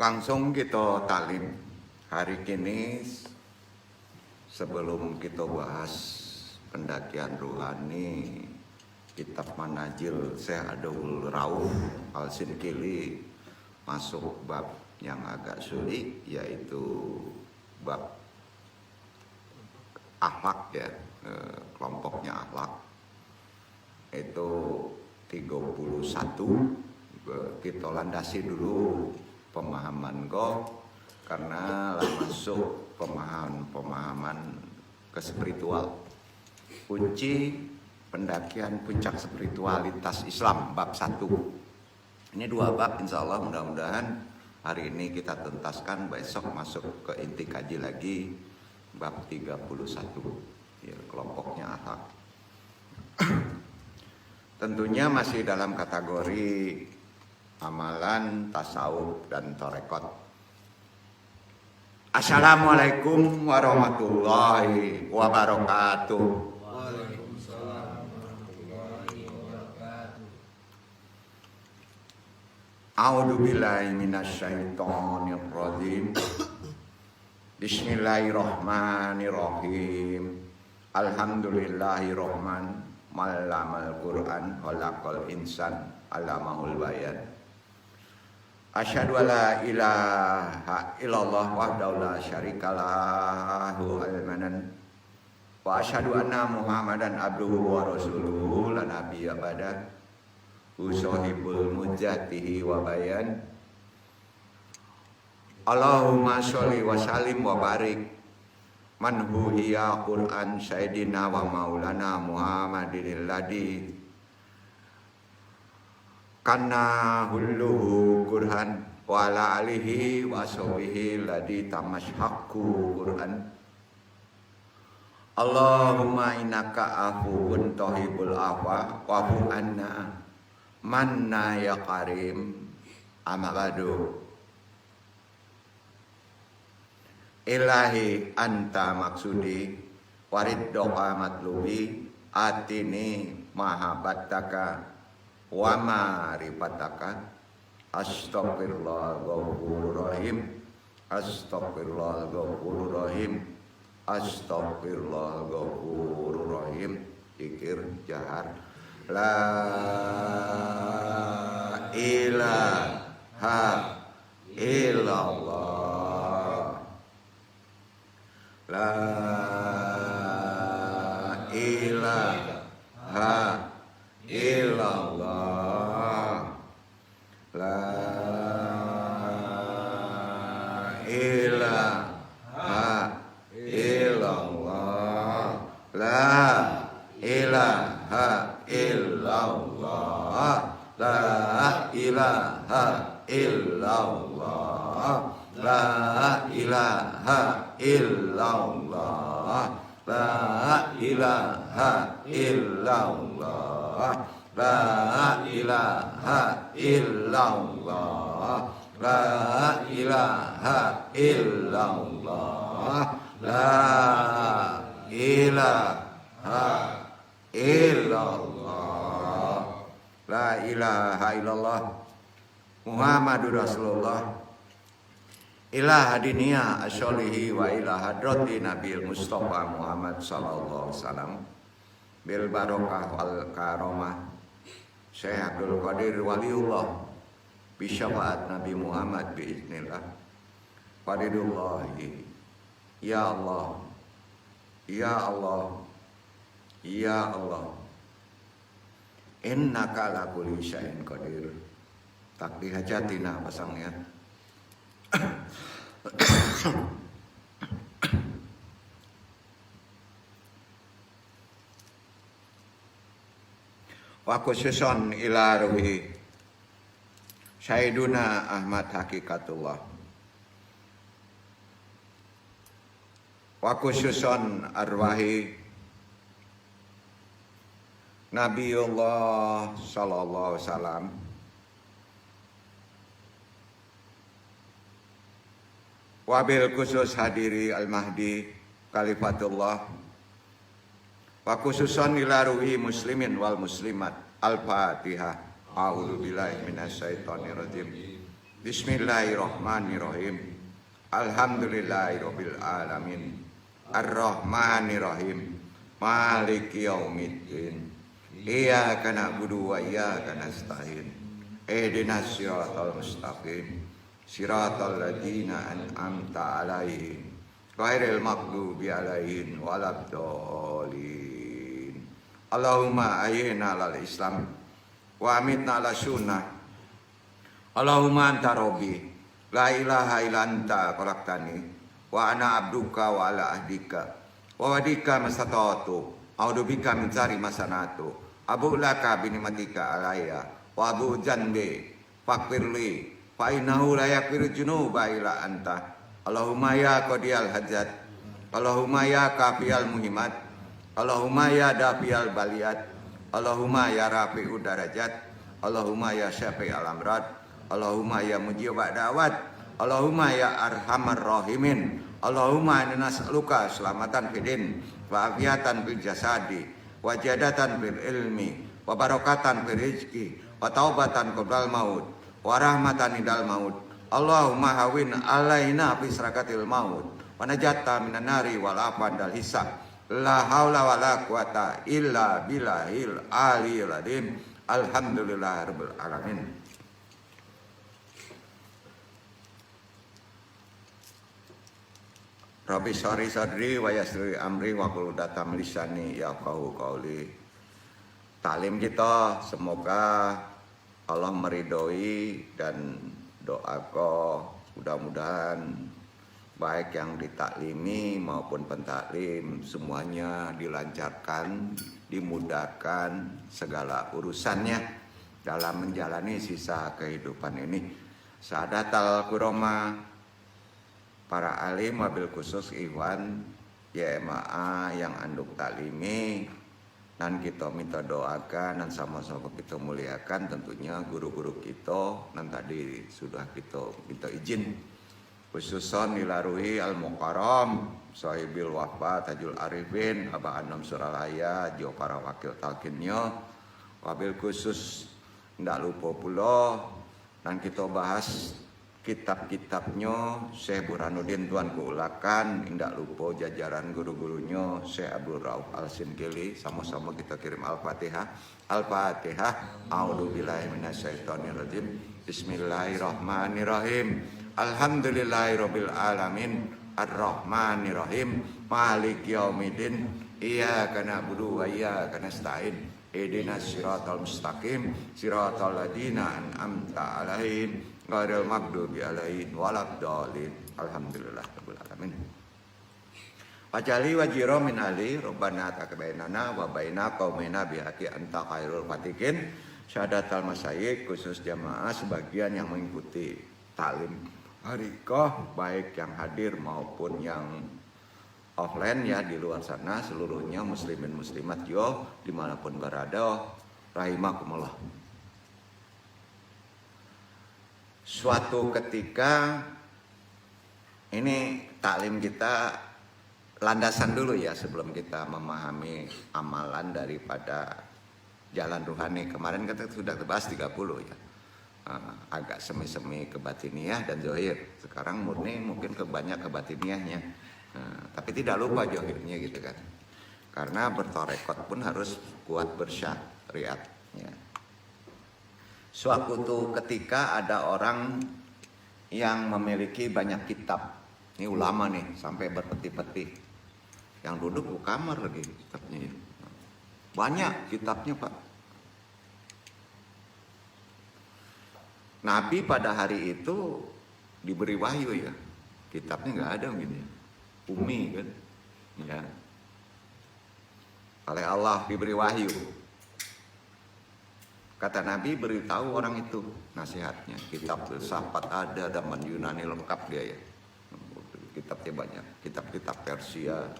Langsung kita talim hari ini. Sebelum kita bahas pendakian ruhani kitab Manajil Syekh Abdul Rauf Al-Sinkili, masuk bab yang agak sulit, yaitu bab akhlak ya, kelompoknya akhlak. Itu 31. Kita landasi dulu pemahaman karena masuk pemahaman ke spiritual. Kunci pendakian puncak spiritualitas Islam bab 1. Ini 2 bab, insya Allah mudah-mudahan hari ini kita tuntaskan, besok masuk ke inti kaji lagi bab 31 ya, kelompoknya akhlak. Tentunya masih dalam kategori amalan, tasawuf, dan torekot. Assalamualaikum warahmatullahi wabarakatuh. Waalaikumsalam warahmatullahi wabarakatuh. A'udzubillahi minasyaitonir rajim. Bismillahirrahmanirrahim. Alhamdulillahirrahman. Malamal Quran khalaqal insan alamahul bayan. Asyhadu alla ilaha illallah wahdahu la syarikalahu al-manan wa asyhadu anna Muhammadan abduhu wa rasuluhu la nabiyya ba'da usahibul mujatihi wa bayan. Allahumma sholli wa sallim wa barik man huhiya Qur'an sayyidina wa maulana Muhammadin alladhi kana hulluhu Qur'an wa ala alihi wa sahbihi alladhi tamashhaqqu Qur'an. Allahumma innaka afuwun tuhibbul afwa wa'fu anna manna ya karim. Amma ba'du. Ilahi anta maksudi wariddoka matlubi atini mahabbataka wa ma'rifataka. Astaghfirullah ghafurur rahim. Astaghfirullah ghafurur rahim. Astaghfirullah ghafurur rahim. Zikir jahar. La ilaha illallah. La ilaha illallah. La ilaha illallah. La ilaha illallah. La ilaha illallah. La ilaha illallah. La ilaha illallah. La ilaha illallah. La ilaha illallah. La ilaha illallah. La ilaha illallah. Muhammadur Rasulullah. Ila hadiniya asyolihi wa ila hadrati Nabil Mustafa Muhammad sallallahu alaihi wasallam bil barokah wal karomah Syekh Abdul Qadir Waliullah bi syafaat Nabi Muhammad biiznillah. Faridullahi ya Allah ya Allah ya Allah innaka ala kulli syai'in qadir. Takdi hajatina pasangnya. Wa khususon ila ruhi Sayyiduna Ahmad Hakikatullah. Wa khususon arwahi Nabiullah sallallahu alaihi wasallam. Wabil khusus hadiri Al-Mahdi Khalifatullah. Wa khususon ila ruhi muslimin wal muslimat. Al-Fatihah. A'udzu billahi minasyaitonir rajim. Bismillahirrahmanirrahim. Alhamdulillahirabbil alamin. Ar-Rahmanirrahim. Maliki yaumiddin. Iyyaka na'budu wa iyyaka nasta'in. Ihdinas siratal mustaqim. Siratal ladzina an'amta 'alaihim ghairil maghdubi 'alaihim waladdallin. Allahumma ahyina 'alal Islam wa amitna 'ala sunnah. Allahumma anta rabbi la ilaha illa anta khalaqtani wa ana abduka wa ala ahdika wa wadika mastata'tu a'udzu bika min syarri ma sana'tu abu laka bi ni'matika alayya wa abu janbi faghfirli fa innahu la yaghfiru dzunuba illa anta. Allahumma ya qadiyal hajat, Allahumma ya kafiyal muhimat, Allahumma ya dafiyal baliyat, Allahumma ya rafi'ud darajat, Allahumma ya syafi'al amrad, Allahumma ya mujibad da'wat, Allahumma ya arhamar rahimin, Allahumma inna nas'aluka selamatan fidin wa afiatan fil jasadi wa jadatan fil ilmi wa barakatan fil rizki wa taubatan qabla maut wa rahmatan indal maut. Allahumma hawin alaina fi sarakatil maut wa najata minan nari wal afan dal hisab. La haula wala quwata illa billahil aliyil azim. Alhamdulillahirabbil alamin. Rabbi shrah sadri wa yassir amri wa qul datam lisani yafqahu qauli. Taklim kita semoga Allah meridhoi dan doaku mudah-mudahan baik yang ditaklimi maupun pentaklim semuanya dilancarkan, dimudahkan segala urusannya dalam menjalani sisa kehidupan ini. Sa'adatal kuroma para alim wabil khusus ikhwan YMA yang anduk taklimi, dan kita minta doakan dan sama-sama kita muliakan tentunya guru-guru kita, dan tadi sudah kita minta izin khususon dilaruhi al-mukarram sahibil wafa Tajul Arifin Abah Anam Suralaya jo para wakil talkinnya, wabil khusus ndak lupa pula dan kita bahas kitab-kitabnya Syekh Burhanuddin Tuan Keulakan, tidak lupa jajaran guru-gurunya Syekh Abdul Rauf Al-Sinkili. Sama-sama kita kirim Al-Fatihah. Al-Fatihah. A'udzubillahi minasyaitonirrajim. Bismillahirrahmanirrahim. Alhamdulillahirabbil alamin. Ar-Rahmanirrahim. Maliki yaumiddin. Iyyaka na'budu wa iyyaka nasta'in. Ihdinas siratal mustaqim. Siratal ladzina an'amta 'alaihim ghairil maghdubi 'alaihim waladdallin. Alhamdulillahirabbil alamin. Wajali wajiro min ali rabbana taqabbalanna wa baina qaumina bihaqi anta khairul fatikin. Syahadatul masyayikh khusus jamaah sebagian yang mengikuti taklim harikah baik yang hadir maupun yang offline ya di luar sana, seluruhnya muslimin muslimat yo dimanapun berada, rahimakumullah. Suatu ketika ini taklim kita landasan dulu ya sebelum kita memahami amalan daripada jalan ruhani. Kemarin kita sudah bahas 30 ya, agak semi-semi kebatiniah dan zohir. Sekarang murni mungkin kebanyak kebatiniahnya. Tapi tidak lupa johirnya gitu kan, karena bertorekot pun harus kuat bersyariat ya. Suatu ketika ada orang yang memiliki banyak kitab, ini ulama nih sampai berpeti-peti, yang duduk di kamar lagi kitabnya ya. Banyak kitabnya Pak. Nabi pada hari itu diberi wahyu ya, kitabnya nggak ada gitu ya. Umi kan ya, oleh Allah diberi wahyu. Kata Nabi beritahu orang itu nasihatnya, kitab filsafat ada, zaman Yunani lengkap dia ya, kitabnya banyak, kitab-kitab Persia,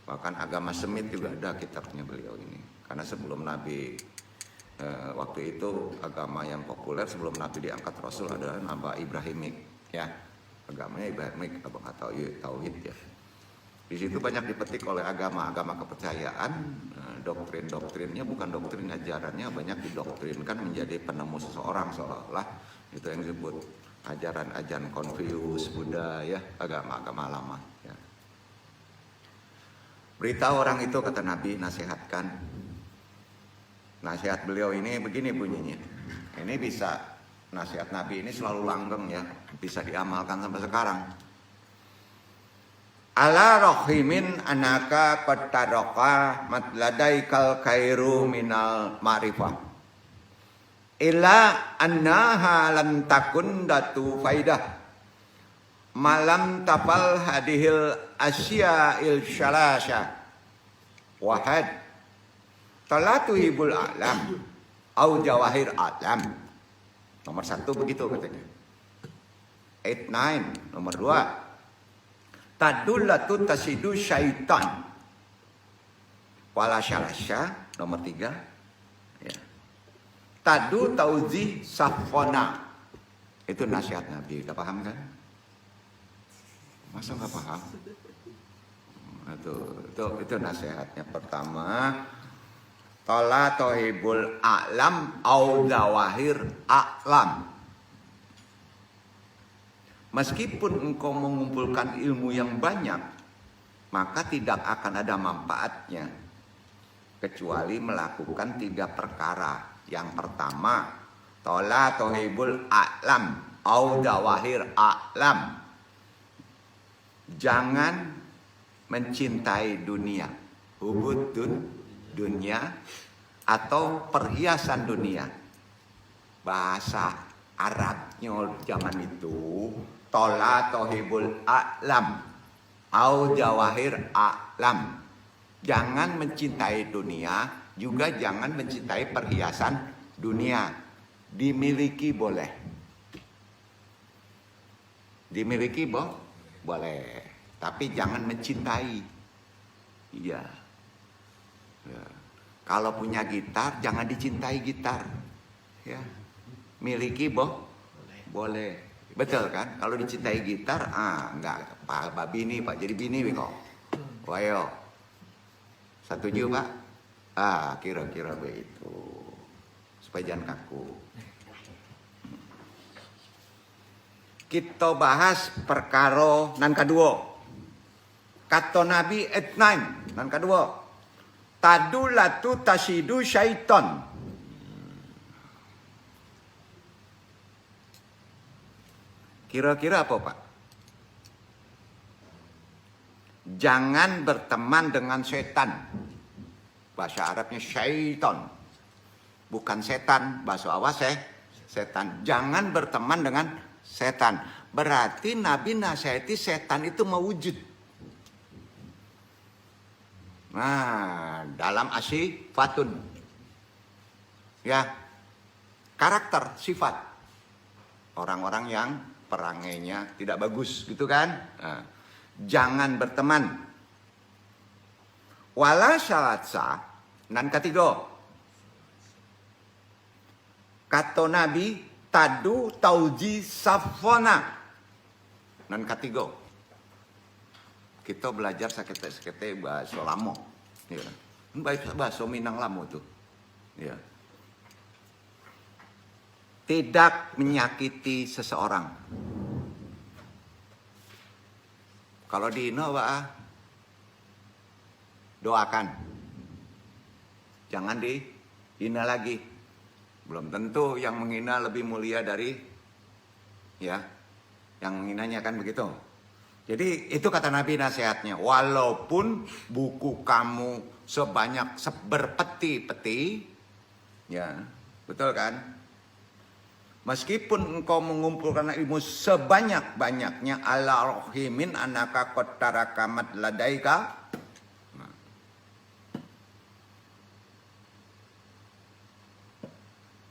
bahkan agama Semit juga ada kitabnya beliau ini. Karena sebelum Nabi waktu itu agama yang populer sebelum Nabi diangkat Rasul adalah nama Ibrahimik ya. Agamanya Ibrahimik atau tauhid ya. Di situ banyak dipetik oleh agama-agama kepercayaan, doktrin-doktrinnya bukan doktrin ajarannya, banyak didoktrinkan menjadi penemu seseorang seolah-olah itu yang disebut ajaran-ajaran Konfusius, Buddha, ya, agama-agama lama. Ya. Beritahu orang itu, kata Nabi, nasihatkan. Nasihat beliau ini begini bunyinya. Ini bisa, nasihat Nabi ini selalu langgeng ya, bisa diamalkan sampai sekarang. Ala rahimin anaka qad taraqa matladaikal khairu minal ma'rifah illa annaha lam takun datu faidah malam tafal hadihil asya'il syalasha wahad talatuhibul alam au jawahir alam. Nomor 1 begitu katanya. 8-9. Nomor 2, tadullatu tasidu syaitan wala syalasya. Nomor 3, ya. Tadu tauzi safona. Itu nasihat Nabi. Udah paham kan? Masa nggak paham? Itu nasihatnya. Pertama, tola tohibul a'lam au zawahir a'lam. Meskipun engkau mengumpulkan ilmu yang banyak, maka tidak akan ada manfaatnya kecuali melakukan 3 perkara. Yang pertama, tola tohibul a'lam au zawahir a'lam. Jangan mencintai dunia, hubud dunia atau perhiasan dunia. Bahasa Arabnya zaman itu tola tohibul a'lam au jawahir a'lam. Jangan mencintai dunia, juga jangan mencintai perhiasan dunia. Dimiliki boleh, dimiliki boleh, tapi jangan mencintai. Iya. Ya. Kalau punya gitar, jangan dicintai gitar. Ya. Miliki boleh. Betul kan? Kalau dicintai gitar, enggak. Pak bini, Pak jadi bini kok. Wayo. Setuju, Pak? Kira-kira begitu. Supaya jangan kaku. Kita bahas perkara nan kedua. Kata Nabi etnain nan kedua. Tadulatu tasidu syaiton. Kira-kira apa, Pak? Jangan berteman dengan setan. Bahasa Arabnya syaiton. Bukan setan, bahasa awas setan. Jangan berteman dengan setan. Berarti Nabi nasihati setan itu mewujud. Nah, dalam asifatun. Ya. Karakter, sifat. Orang-orang yang perangainya tidak bagus, gitu kan? Nah, jangan berteman. Wala syalatsa nan ketiga. Kata Nabi tadu tauji safona nan ketiga. Kita belajar sakete bahasa lamo. Ya. Bahasa Minang lamo tuh. Ya. Tidak menyakiti seseorang. Kalau dihina, Pak, doakan. Jangan dihina lagi. Belum tentu yang menghina lebih mulia dari ya yang menghinanya, kan begitu. Jadi itu kata Nabi nasihatnya. Walaupun buku kamu sebanyak berpeti-peti, ya betul kan? Meskipun engkau mengumpulkan ilmu sebanyak-banyaknya, ala rohimin anaka kotarakamat ladaika.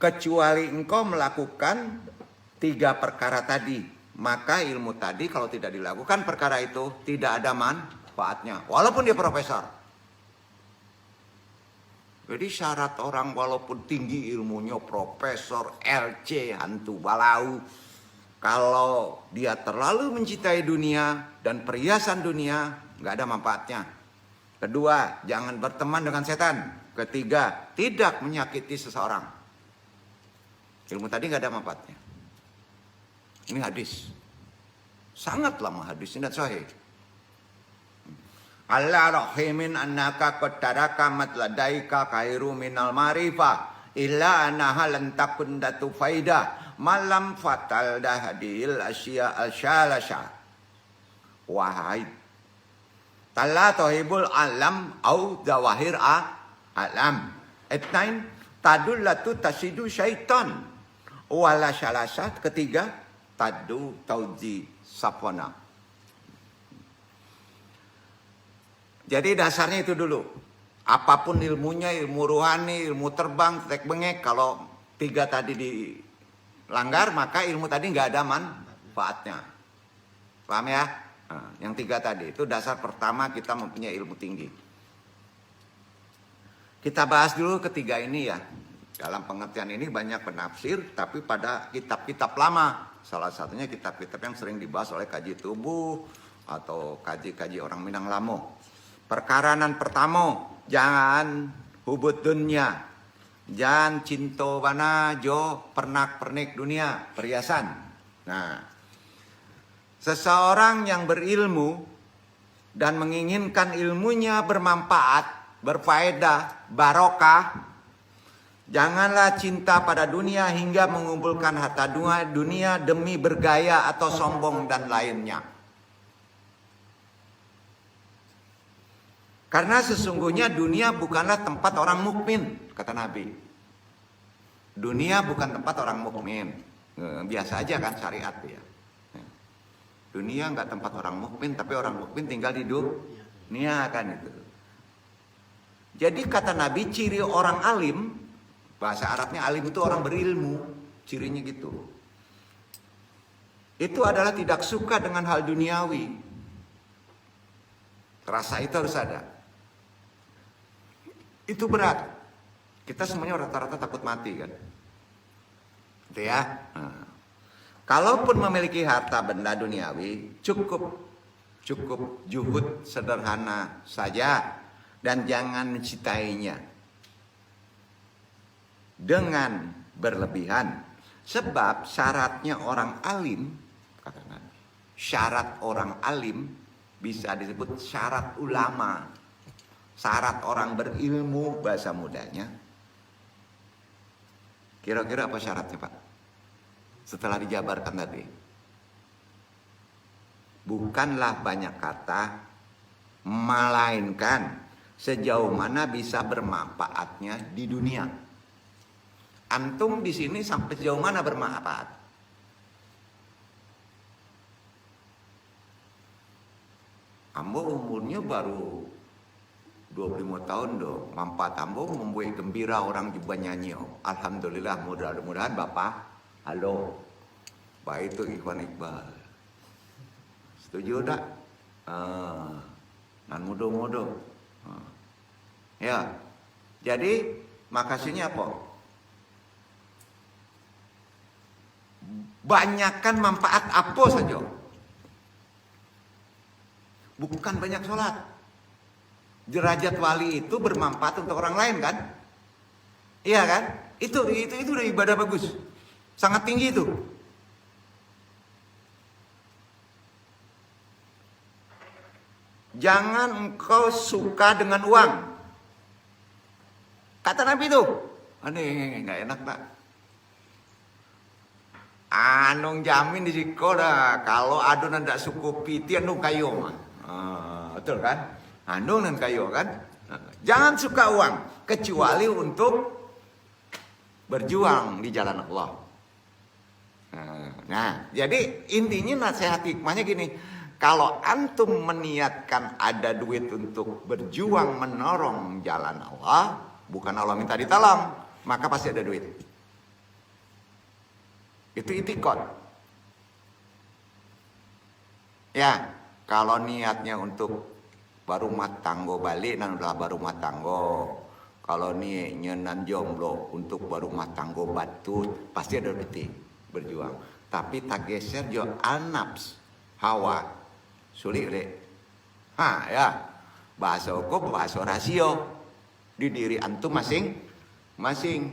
Kecuali engkau melakukan 3 perkara tadi, maka ilmu tadi kalau tidak dilakukan perkara itu tidak ada manfaatnya, walaupun dia profesor. Jadi syarat orang walaupun tinggi ilmunya, profesor, LC, hantu balau, kalau dia terlalu mencintai dunia dan perhiasan dunia, nggak ada manfaatnya. Kedua, jangan berteman dengan setan. Ketiga, tidak menyakiti seseorang. Ilmu tadi nggak ada manfaatnya. Ini hadis. Sangat lama hadis ini sahih. Allah rahimin annaka qad taraka matladaika khairu minal marifah illa annaha lan takun datu faidah malam fatal dahadil asya al-syalasha. Wahai tala tohibul alam au zawahir alam. Etnain tadullatu tasidu syaitan. Wala syalasat ketiga tadu tauji safwana. Jadi dasarnya itu dulu. Apapun ilmunya, ilmu ruhani, ilmu terbang, tek bengek, kalau tiga tadi dilanggar maka ilmu tadi nggak ada manfaatnya. Paham ya? Nah, yang tiga tadi itu dasar pertama kita mempunyai ilmu tinggi. Kita bahas dulu ketiga ini ya. Dalam pengertian ini banyak penafsir, tapi pada kitab-kitab lama. Salah satunya kitab-kitab yang sering dibahas oleh kaji tubuh atau kaji-kaji orang Minang Lamo. Perkaranan pertama, jangan hubut dunia. Jangan cinta bana jo pernak-pernik dunia, perhiasan. Nah, seseorang yang berilmu dan menginginkan ilmunya bermanfaat, berfaedah, barokah, janganlah cinta pada dunia hingga mengumpulkan harta dunia demi bergaya atau sombong dan lainnya. Karena sesungguhnya dunia bukanlah tempat orang mukmin, kata Nabi. Dunia bukan tempat orang mukmin. Biasa aja kan syariat ya. Dunia nggak tempat orang mukmin, tapi orang mukmin tinggal di dunia kan itu. Jadi kata Nabi, ciri orang alim, bahasa Arabnya alim itu orang berilmu, cirinya gitu. Itu adalah tidak suka dengan hal duniawi. Rasa itu harus ada. Itu berat. Kita semuanya rata-rata takut mati kan. Gitu ya. Nah. Kalaupun memiliki harta benda duniawi, cukup juhud sederhana saja dan jangan mencintainya dengan berlebihan. Sebab syaratnya orang alim, kata Nabi, syarat orang alim bisa disebut syarat ulama. Syarat orang berilmu bahasa mudanya. Kira-kira apa syaratnya Pak? Setelah dijabarkan tadi. Bukanlah banyak kata, melainkan sejauh mana bisa bermanfaatnya di dunia. Antum di sini sampai sejauh mana bermanfaat? Ambo umurnya baru 25 tahun dong. Manfaat ambo membuat gembira orang juga nyanyi. Alhamdulillah, mudah-mudahan Bapak. Halo. Baik itu Ikhwan Iqbal. Setuju tak? Nan mudo-mudo. Ya. Jadi makasihnya apa? Banyakkan manfaat apa saja. Bukan banyak sholat. Derajat wali itu bermanfaat untuk orang lain kan? Iya kan? Itu udah ibadah bagus. Sangat tinggi itu. Jangan engkau suka dengan uang. Kata Nabi itu. Aneh, nggak enak tak? Anong jamin di sikoda kalau adonan ndak sukupi tianu kayo mah. Betul kan? Adonan kayo kan? Jangan suka uang kecuali untuk berjuang di jalan Allah. Nah, jadi intinya nasihat hikmahnya gini. Kalau antum meniatkan ada duit untuk berjuang menorong jalan Allah, bukan Allah minta ditolong, maka pasti ada duit. Itu itikad. Ya, kalau niatnya untuk baru matanggo balik, nan udah baru matanggo. Kalau niatnya nan jomblo untuk baru matanggo batut, pasti ada duit berjuang. Tapi tak geser jo anaps hawa sulit deh. Ya, bahasa hukum, bahasa rasio di diri antum masing-masing.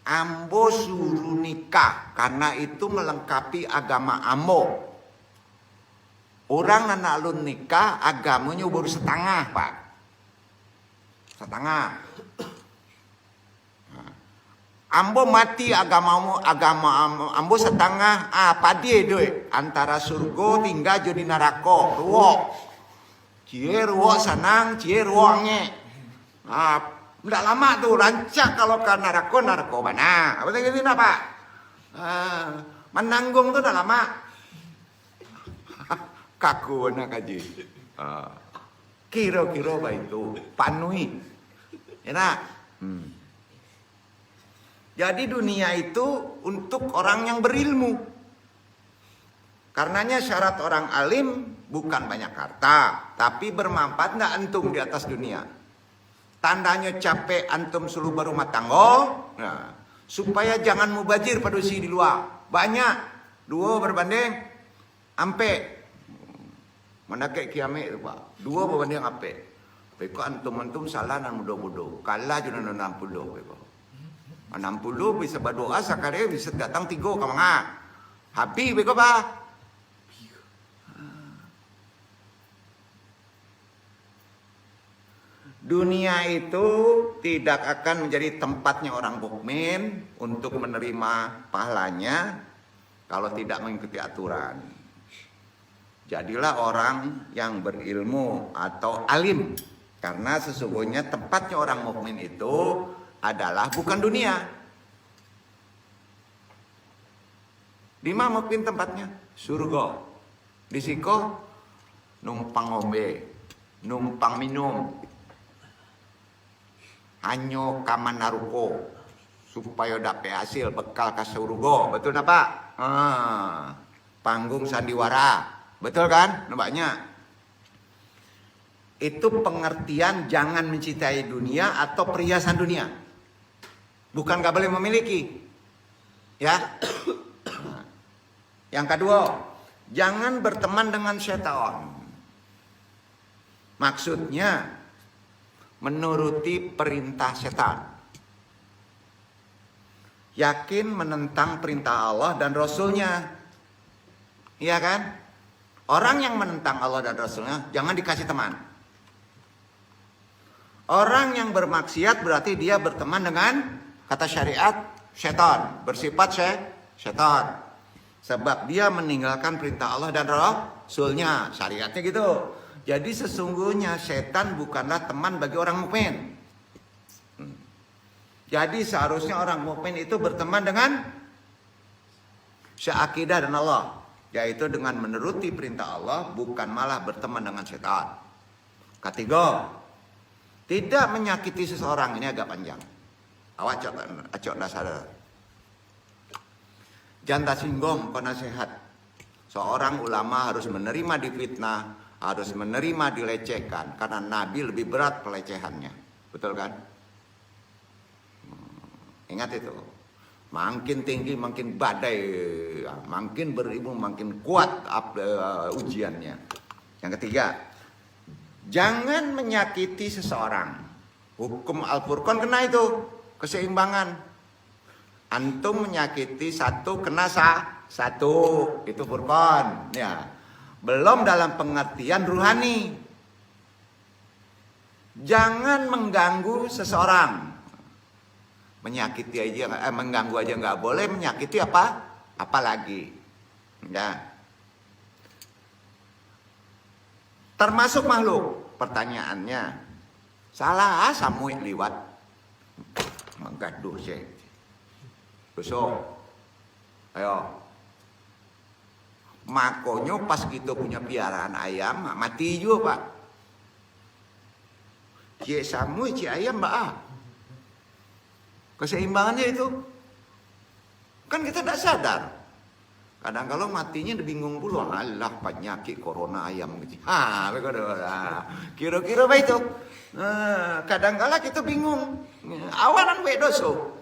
Ambo suruh nikah karena itu melengkapi agama Ambo. Orang anak alun nikah agamanya baru setengah, Pak. Setengah. Ambo mati agama ambo setengah apa dia doi antara surga tinggal jadi neraka ruo cie ruo senang cie ruangnya udah lama tuh rancak kalau ke neraka mana apa tadi apa menanggung tuh udah lama kaku nak kaji kira-kira baik itu panui enak. Jadi dunia itu untuk orang yang berilmu. Karenanya syarat orang alim bukan banyak harta, tapi bermanfaat nggak antum di atas dunia. Tandanya capek antum suruh berumah tangga, nah, supaya jangan mubazir pada si di luar. Banyak, 2 berbanding ampe. Mana kayak kiamat itu Pak, 2 berbanding ampe. Beko antum salah nan mudah-mudah, kalah juga 60 beko. 60 bisa berdoa sekali bisa datang 3 ke mana? Habis beko ba? Dunia itu tidak akan menjadi tempatnya orang mukmin untuk menerima pahalanya kalau tidak mengikuti aturan. Jadilah orang yang berilmu atau alim karena sesungguhnya tempatnya orang mukmin itu adalah bukan dunia. Di mana mungkin tempatnya? Surga. Di siko numpang ngombe, numpang minum. Hanyo kaman naruko supaya dapat hasil bekal ke surga. Betul napa? Panggung sandiwara. Betul kan? Nampaknya. Itu pengertian jangan mencintai dunia atau perhiasan dunia. Bukan gak boleh memiliki. Ya. Yang kedua, jangan berteman dengan setan. Maksudnya menuruti perintah setan. Yakin menentang perintah Allah dan Rasulnya. Iya kan? Orang yang menentang Allah dan Rasulnya jangan dikasih teman. Orang yang bermaksiat berarti dia berteman dengan kata syariat setan, bersifat setan. Sebab dia meninggalkan perintah Allah dan Rasulnya, syariatnya gitu. Jadi sesungguhnya setan bukanlah teman bagi orang mukmin. Jadi seharusnya orang mukmin itu berteman dengan seakidah dan Allah, yaitu dengan menuruti perintah Allah, bukan malah berteman dengan setan. Ketiga, tidak menyakiti seseorang. Ini agak panjang. Awak acok sadar. Janta singgong penasehat. Seorang ulama harus menerima difitnah, harus menerima dilecehkan, karena Nabi lebih berat pelecehannya. Betul kan? Ingat itu. Makin tinggi makin badai, makin berilmu makin kuat ujiannya. Yang ketiga, jangan menyakiti seseorang. Hukum Al-Furqan kena itu, keseimbangan. Antum menyakiti satu kena satu, itu Furqan. Ya, belum dalam pengertian ruhani. Jangan mengganggu seseorang. Menyakiti aja, mengganggu aja nggak boleh, menyakiti apalagi. Ya. Termasuk makhluk. Pertanyaannya, salah samuik liwat menggaduh sih. Besok, ayo. Makonyo pas kita punya piaraan ayam, mati juga Pak. Cik samuik, cik ayam mbak. Keseimbangannya itu, kan kita tidak sadar. Kadang kalau matinya bingung pula, alah penyakit corona ayam gitu. Kira-kira begitu. Kadang kala kita bingung, awalan bedoso.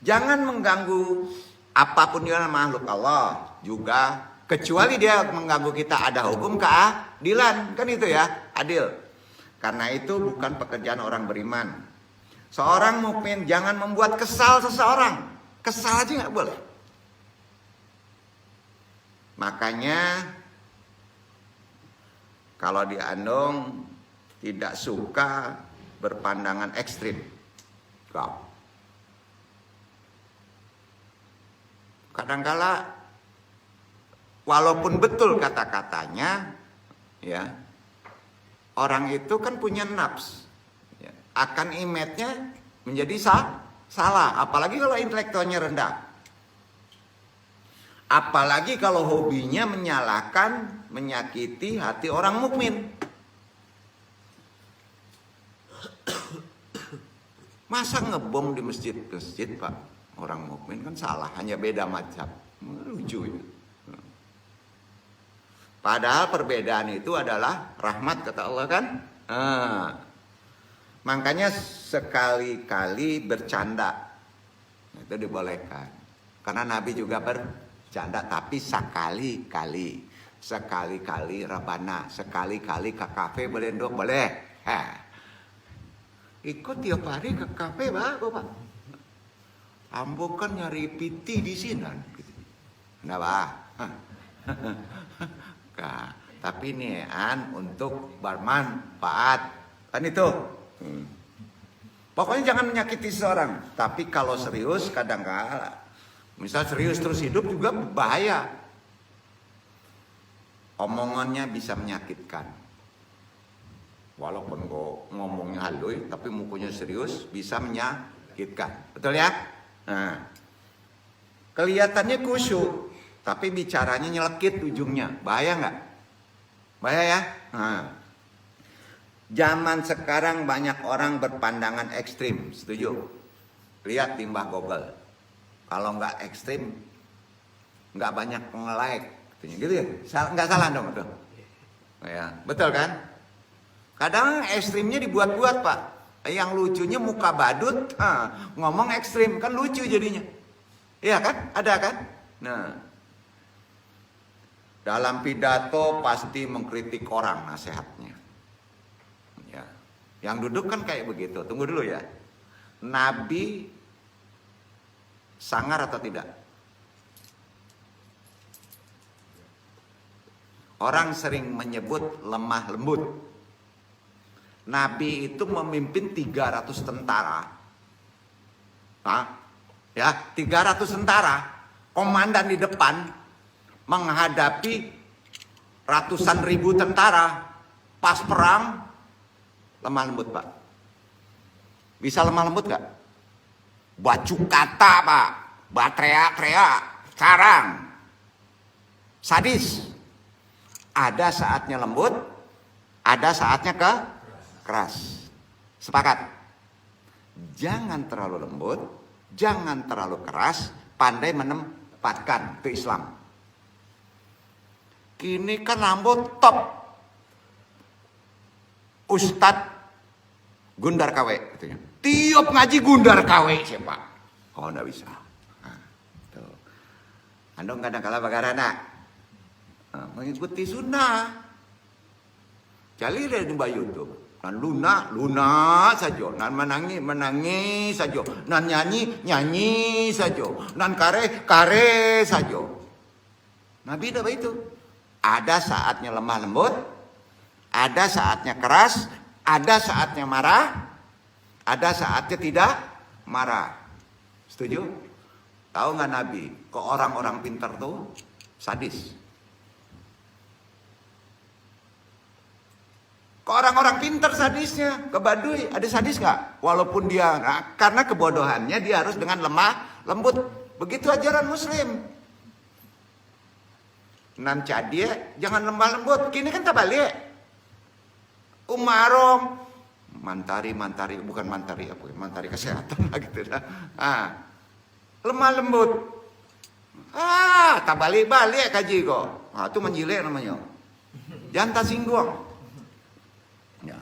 Jangan mengganggu apapun dia makhluk Allah juga, kecuali dia mengganggu kita ada hukum keadilan, kan itu ya, adil. Karena itu bukan pekerjaan orang beriman. Seorang mukmin jangan membuat kesal seseorang. Kesal aja nggak boleh. Makanya kalau di Andong tidak suka berpandangan ekstrim. Kadangkala walaupun betul kata-katanya, ya, orang itu kan punya nafs, ya, akan image-nya menjadi salah, apalagi kalau intelektualnya rendah. Apalagi kalau hobinya menyalahkan, menyakiti hati orang mukmin. Masa ngebom di masjid-masjid, Pak? Orang mukmin kan salah, hanya beda mazhab. Lucu ya. Padahal perbedaan itu adalah rahmat, kata Allah kan. Makanya sekali-kali bercanda itu dibolehkan. Karena Nabi juga bercanda, tapi sekali-kali. Sekali-kali rebana, sekali-kali ke kafe boleh dong, boleh. Ikut tiap hari ke kafe, Bapak. Ambo kan nyari piti di sini. Nah, Pak. Nah, tapi nian untuk bermanfaat. Kan itu. Pokoknya jangan menyakiti seorang. Tapi kalau serius kadang-kala, misal serius terus hidup juga bahaya. Omongannya bisa menyakitkan. Walaupun kok ngomongnya halus, tapi mukanya serius bisa menyakitkan. Betul ya? Nah, kelihatannya khusyuk, tapi bicaranya nyelekit ujungnya. Bahaya nggak? Bahaya ya? Nah. Zaman sekarang banyak orang berpandangan ekstrim, setuju? Lihat timbah Google. Kalau nggak ekstrim, nggak banyak nge-like. Gitu ya? Nggak salah dong itu? Ya, betul kan? Kadang ekstrimnya dibuat-buat, Pak. Yang lucunya muka badut, ngomong ekstrim, kan lucu jadinya. Iya kan? Ada kan? Nah, dalam pidato pasti mengkritik orang nasihatnya. Ya. Yang duduk kan kayak begitu. Tunggu dulu ya. Nabi sangar atau tidak? Orang sering menyebut lemah lembut. Nabi itu memimpin 300 tentara. Ya, 300 tentara. Komandan di depan menghadapi ratusan ribu tentara. Pas perang, lemah lembut, Pak. Bisa lemah lembut gak? Bacu kata, Pak. Teriak-teriak. Sarang. Sadis. Ada saatnya lembut, ada saatnya keras. Sepakat? Jangan terlalu lembut, jangan terlalu keras, pandai menempatkan ke Islam. Kini kan Rambo top. Ustadz Gundar KW katanya. Tiap ngaji Gundar KW siapa? Oh, enggak bisa. Nah, tuh. Andong kadang-kala bagarana. Mengikuti sunnah. Cari di YouTube. Nan luna saja. Nan menangi saja. Nan nyanyi saja. Nan kare saja. Nabi dah itu. Ada saatnya lemah lembut, ada saatnya keras, ada saatnya marah, ada saatnya tidak marah. Setuju? Tahu nggak Nabi? Ke orang-orang pintar tuh sadis. Ke orang-orang pintar sadisnya, ke Baduy ada sadis nggak? Walaupun dia, karena kebodohannya dia harus dengan lemah lembut. Begitu ajaran Muslim. Nan cadia jangan lemah lembut. Kini kan terbalik. Umarom mantari bukan mantari apa? Mantari kesehatan lah gitu dah. Lemah lembut. Tak balik kaji kok. Itu menjilek namanya. Jangan tersinggung. Ya.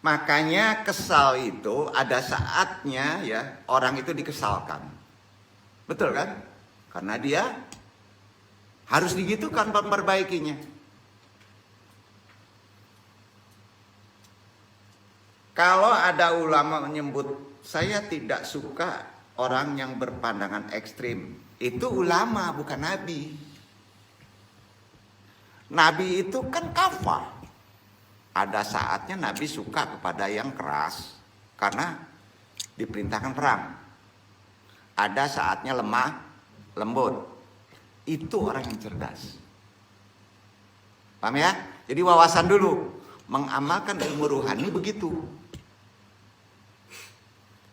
Makanya kesal itu ada saatnya ya orang itu dikesalkan. Betul kan? Karena dia harus digitukan memperbaikinya. Kalau ada ulama menyebut saya tidak suka orang yang berpandangan ekstrim, itu ulama bukan nabi. Nabi itu kan kafah. Ada saatnya nabi suka kepada yang keras karena diperintahkan perang. Ada saatnya lemah, lembut. Itu orang yang cerdas. Paham ya? Jadi wawasan dulu. Mengamalkan ilmu ruhani begitu.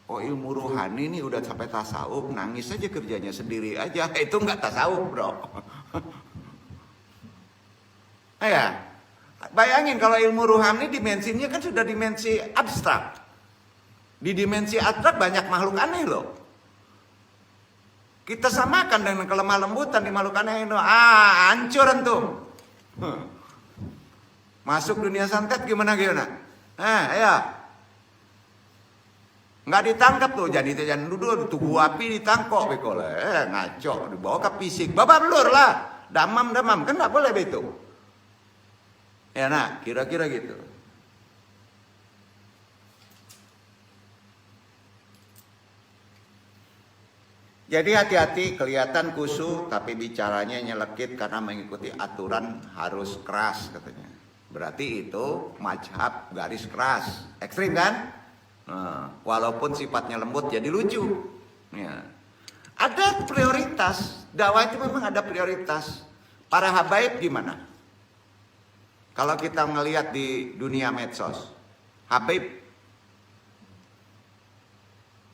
Oh, ilmu ruhani ini udah sampai tasawuf, nangis aja kerjanya sendiri aja. Itu nggak tasawuf, bro. Ya, bayangin kalau ilmu ruhani dimensinya kan sudah dimensi abstrak. Di dimensi abstrak banyak makhluk aneh loh. Kita samakan dengan kelemah lembutan di makhluk aneh itu. Hancur antum. Masuk dunia santet gimana? Ya. Nggak ditangkap tuh, jadi jangan duduk tubuh api ditangkap bekole. Ngaco, dibawa ke fisik. Babak belur lah. Damam kan nggak boleh begitu. Ya nah, kira-kira gitu. Jadi hati-hati, kelihatan kusu tapi bicaranya nyelekit karena mengikuti aturan harus keras katanya. Berarti itu mazhab garis keras, ekstrim kan? Nah, walaupun sifatnya lembut jadi lucu. Ya. Ada prioritas, dakwah itu memang ada prioritas. Para habaib gimana? Kalau kita ngelihat di dunia medsos, Habib,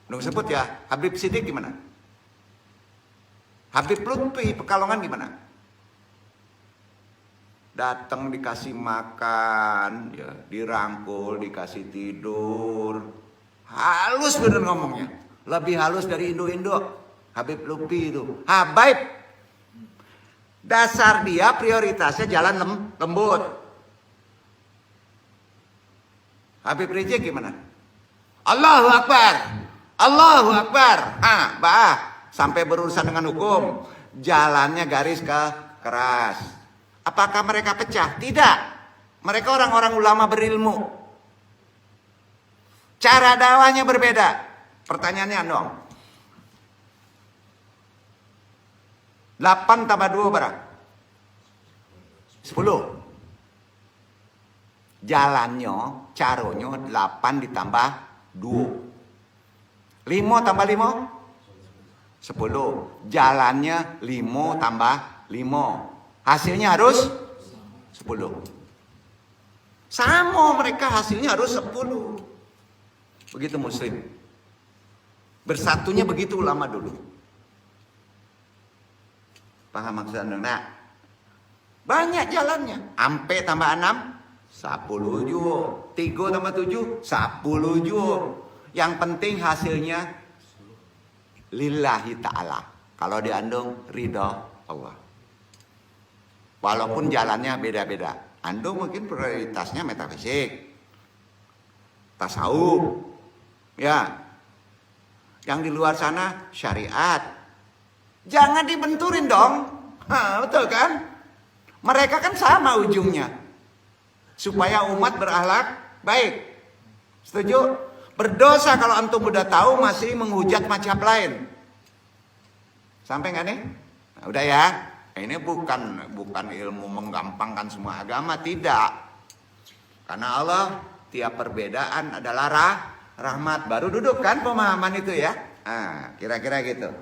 dong sebut ya, Habib Siddiq gimana? Habib Lutfi Pekalongan gimana? Datang dikasih makan, ya, dirangkul, dikasih tidur, halus bener ngomongnya, lebih halus dari Indo. Habib Lutfi itu, Habib, dasar dia prioritasnya jalan lembut. Habib Rizik gimana? Allahu Akbar, Allahu Akbar. Sampai berurusan dengan hukum, jalannya garis keras. Apakah mereka pecah? Tidak. Mereka orang-orang ulama berilmu. Cara dakwahnya berbeda. Pertanyaannya dong. 8 tambah 2 berapa? 10. Jalannya, caronyo 8 ditambah 2. 5 tambah 5? 10. Jalannya 5 tambah 5. Hasilnya harus 10. Sama mereka hasilnya harus 10. Begitu muslim. Bersatunya begitu ulama dulu. Paham maksudnya? Nah, banyak jalannya. Ampe tambah 6, 10 juga. 3 tambah 7, 10 juga. Yang penting hasilnya lillahi ta'ala. Kalau diandung ridha Allah. Walaupun jalannya beda-beda. Andung mungkin prioritasnya metafisik, tasawuf, ya. Yang di luar sana syariat. Jangan dibenturin dong. Betul kan? Mereka kan sama ujungnya. Supaya umat berakhlak baik. Setuju? Berdosa kalau antum udah tahu masih menghujat mazhab lain. Sampai nggak nih? Nah, udah ya. Ini bukan ilmu menggampangkan semua agama, tidak. Karena Allah tiap perbedaan adalah rahmat. Baru duduk kan pemahaman itu ya. Nah, kira-kira gitu.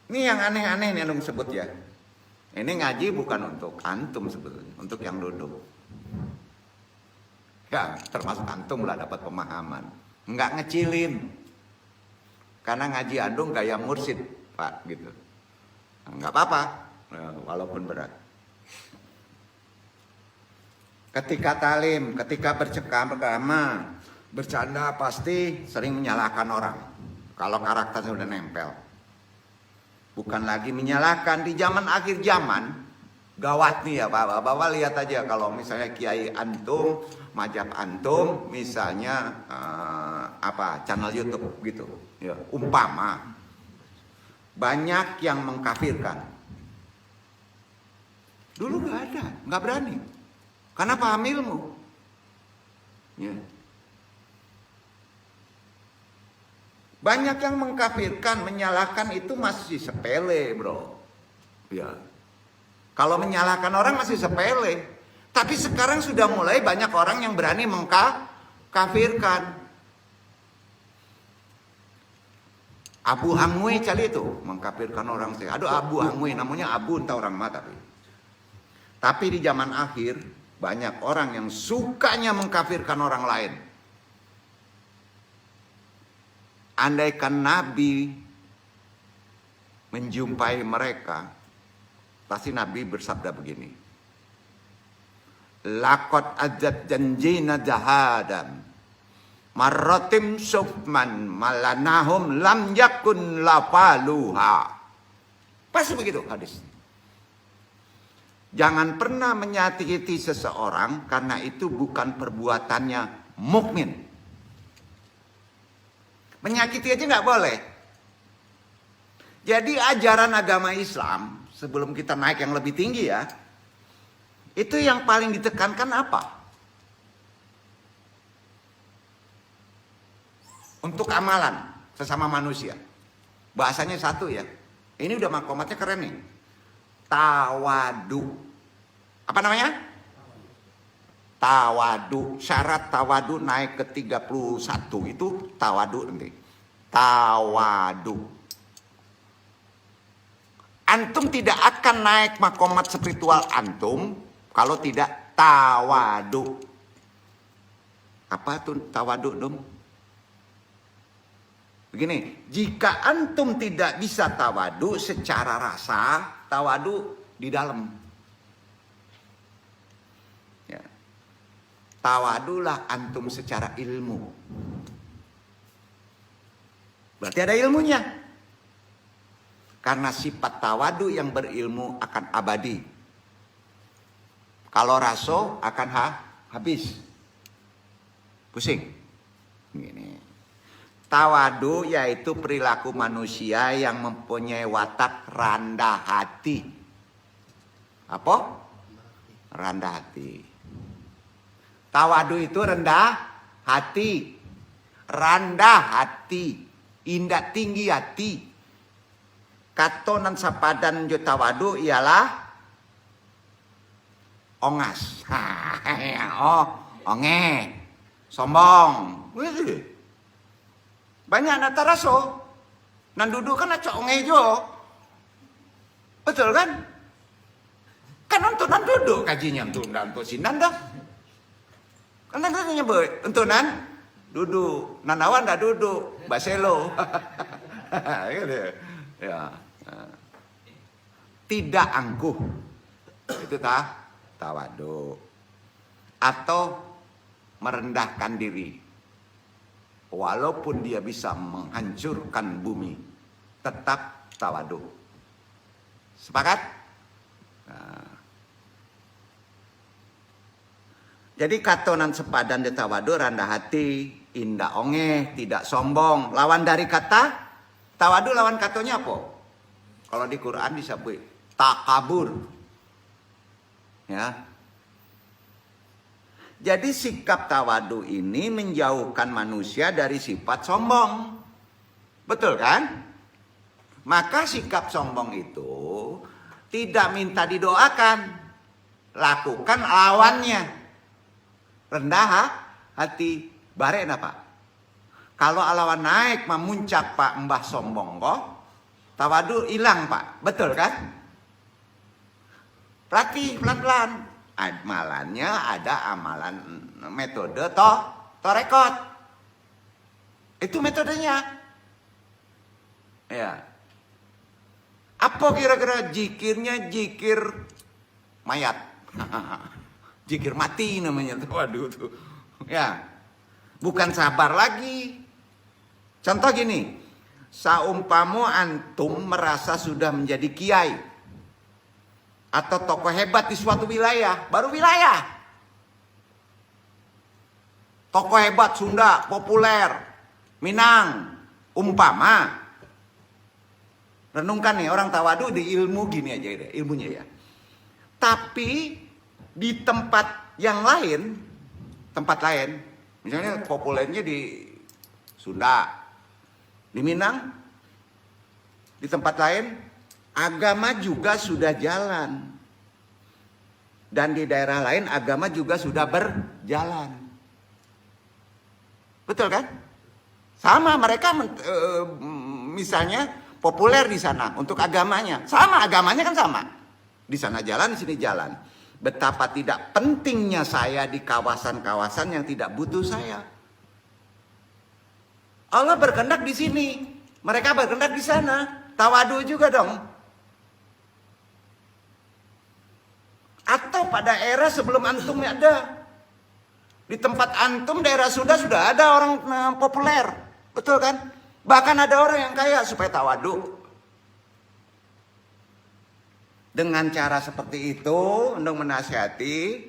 Ini yang aneh-aneh nih yang sebut ya. Ini ngaji bukan untuk antum sebetulnya, untuk yang duduk. Ya, termasuk antum lah dapat pemahaman. Enggak ngecilin. Karena ngaji andung gaya mursid, Pak, gitu. Enggak apa-apa, walaupun berat. Ketika talim, ketika bercengkrama, bercanda pasti sering menyalahkan orang. Kalau karakternya udah nempel. Bukan lagi menyalahkan di zaman akhir zaman. Gawat nih ya Pak. Bapak lihat aja kalau misalnya kiai antum, mazhab antum, misalnya channel YouTube gitu. Ya, umpama banyak yang mengkafirkan. Dulu nggak ada, nggak berani. Karena paham ilmu. Ya. Banyak yang mengkafirkan, menyalahkan itu masih sepele, bro. Ya. Kalau menyalahkan orang masih sepele. Tapi sekarang sudah mulai banyak orang yang berani mengkafirkan. Abu Hangwe cali itu mengkafirkan orang. Aduh, Abu Hangwe namanya Abu entah orang mata. Tapi di zaman akhir banyak orang yang sukanya mengkafirkan orang lain. Andaikan Nabi menjumpai mereka, pasti Nabi bersabda begini. Laqad ajat janjina jahadan marratim sufman malanahum lam yakun lafaluha. Pasti begitu hadis. Jangan pernah menyakiti seseorang karena itu bukan perbuatannya mukmin. Menyakiti aja nggak boleh. Jadi ajaran agama Islam sebelum kita naik yang lebih tinggi ya, itu yang paling ditekankan apa? Untuk amalan sesama manusia. Bahasanya satu ya. Ini udah makomatnya keren nih. Tawadu. Apa namanya? Tawadu. Syarat tawadu naik ke 31 itu tawadu nanti. Tawadu. Antum tidak akan naik makomat spiritual antum kalau tidak tawadu. Apa tuh tawadu dong? Begini, jika antum tidak bisa tawadu secara rasa, tawadu di dalam. Ya. Tawadulah antum secara ilmu. Berarti ada ilmunya. Karena sifat tawadu yang berilmu akan abadi. Kalau raso akan habis. Pusing. Gini. Tawadu yaitu perilaku manusia yang mempunyai watak rendah hati. Apa? Rendah hati. Tawadu itu rendah hati. Rendah hati. Indah tinggi hati. Katonan sapadan jo tawadu ialah ongas. Oh, onge. Sombong. Banyak anak taraso. Nan duduk kan acok ngejo. Betul kan? Kan untuk nan duduk kajinya untuk nan posinan dah. Kan nan nyebut untuk nan duduk. Nan awan dah duduk. Baselo. Ya. Tidak angkuh. Itu tawadu. Atau merendahkan diri. Walaupun dia bisa menghancurkan bumi, tetap tawadu. Sepakat? Nah. Jadi katonan sepadan de tawadu rendah hati, indah onge, tidak sombong. Lawan dari kata tawadu lawan katanya apa? Kalau di Quran disebut takabur. Ya. Jadi sikap tawadu ini menjauhkan manusia dari sifat sombong. Betul kan? Maka sikap sombong itu tidak minta didoakan. Lakukan lawannya. Rendah hati. Bare apa? Kalau lawan naik memuncak pak mbah sombong kok. Tawadu hilang pak. Betul kan? Latih pelan-pelan. Amalannya ada amalan metode torekot. Itu metodenya. Ya. Apa kira-kira jikirnya? Jikir mayat. Jikir mati namanya tuh. Waduh tuh. Ya. Bukan sabar lagi. Contoh gini. Saumpamu antum merasa sudah menjadi kiai. Atau tokoh hebat di suatu wilayah. Baru wilayah. Tokoh hebat Sunda, populer. Minang. Umpama. Renungkan nih, orang tawadu di ilmu gini aja deh, ilmunya ya. Tapi di tempat yang lain, tempat lain, misalnya populernya di Sunda, di Minang, di tempat lain, agama juga sudah jalan. Dan di daerah lain agama juga sudah berjalan. Betul kan? Sama mereka misalnya populer di sana untuk agamanya. Sama agamanya kan sama. Di sana jalan, di sini jalan. Betapa tidak pentingnya saya di kawasan-kawasan yang tidak butuh saya. Allah berkehendak di sini, mereka berkehendak di sana. Tawadu juga dong. Atau pada era sebelum antum ada. Di tempat antum daerah sudah ada orang populer. Betul kan? Bahkan ada orang yang kaya supaya tawadu. Dengan cara seperti itu untuk menasihati,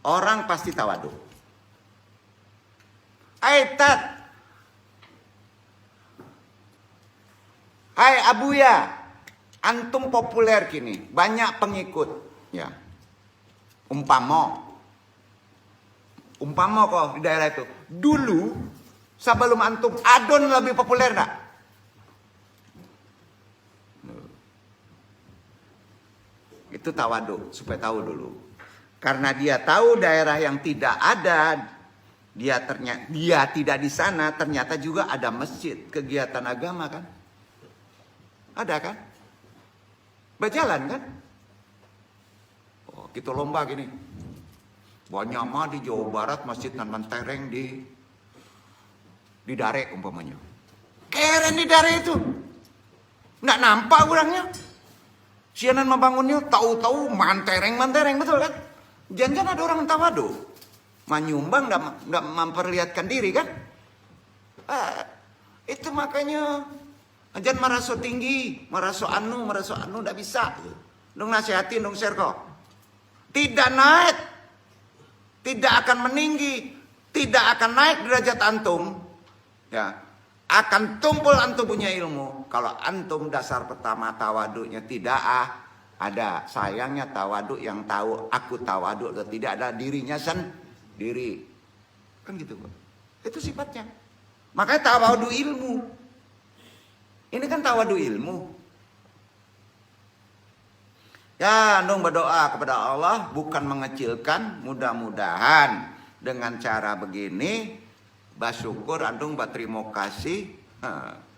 orang pasti tawadu. Aitat. Hai Abuya, antum populer kini, banyak pengikut, ya. Umpama kok di daerah itu. Dulu sebelum antum adon lebih populer enggak? Itu tawadu, supaya tahu dulu. Karena dia tahu daerah yang tidak ada, dia tidak di sana, ternyata juga ada masjid, kegiatan agama kan? Ada kan? Berjalan kan? Oh, kita lomba gini. Banyak mah di Jawa Barat masjid nan mentereng di Dare umpamanya. Keren di Dare itu. Nggak nampak orangnya. Sianan membangunnya tahu-tahu mantereng betul kan? Jangan ada orang tawadu. Menyumbang nggak memperlihatkan diri kan? Itu makanya jangan merasa tinggi, merasa anu ndak bisa. Dong nasihatin, dong share kok. Tidak naik, tidak akan meninggi, tidak akan naik derajat antum. Ya, akan tumpul antum punya ilmu. Kalau antum dasar pertama tawadunya tidak ada. Sayangnya tawadu yang tahu aku tawadu atau tidak ada dirinya sendiri. Kan gitu kok. Itu sifatnya. Makanya tawadu ilmu. Ini kan tawadu ilmu. Ya, andung berdoa kepada Allah bukan mengecilkan, mudah-mudahan dengan cara begini bersyukur andung berterima kasih,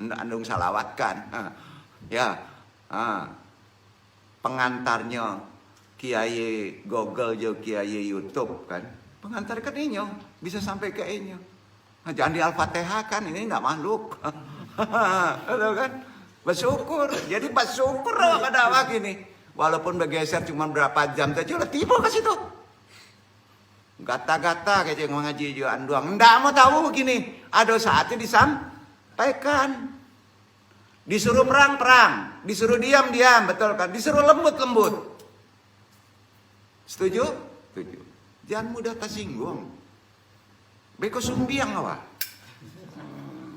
andung salawatkan. Ya, pengantarnya Kiai Google jo Kiai YouTube kan. Pengantarkan ini bisa sampai ke ini. Jangan di Al-Fatihah kan, ini enggak makhluk. Betul kan? Bersyukur. Jadi bersyukur pada awak ini. Walaupun bergeser cuma berapa jam saja udah tiba ke situ. Gata-gata kayak yang mengaji juga anduang. Nggak mau tahu begini. Ada saatnya disampaikan. Disuruh perang. Disuruh diam. Betul kan? Disuruh lembut. Setuju? Setuju. Jangan mudah tersinggung. Beko sumbiang awak.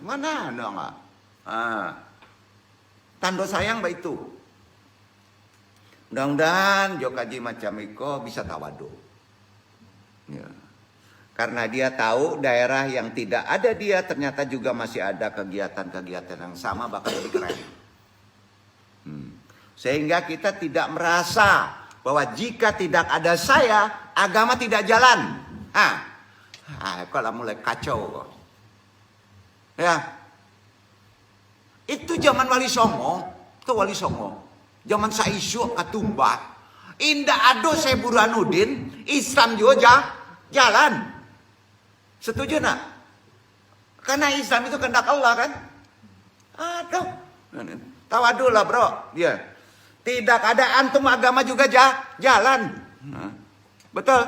Mana ada enggak? Tanda sayang baik itu. Mudah-mudahan Jokaji macam Iko bisa tawadu. Ya. Karena dia tahu daerah yang tidak ada dia ternyata juga masih ada kegiatan-kegiatan yang sama bahkan lebih keren. Sehingga kita tidak merasa bahwa jika tidak ada saya agama tidak jalan. Kalau mulai kacau kok. Ya. Itu zaman Wali Songo, zaman Saisyuk Katumbah. Indah ado saya Burhanuddin, Islam juga jalan. Setuju nak? Karena Islam itu kehendak Allah kan? Aduh. Tawadu lah bro. Ya. Tidak ada antum agama juga jalan. Betul?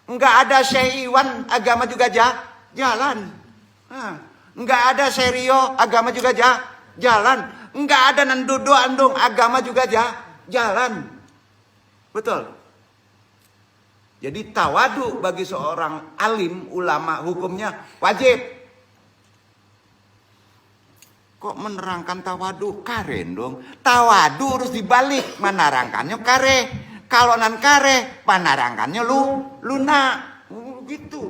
Enggak ada Syekh Iwan agama juga jalan. Enggak ada Serio agama juga jalan. Enggak ada Nandodo Andung agama juga jalan. Betul. Jadi tawadu bagi seorang alim ulama hukumnya wajib. Kok menerangkan tawadu? Karen dong. Tawadu harus dibalik. Menerangkannya kare. Kalau nan kare panarangkannya lunak. Gitu.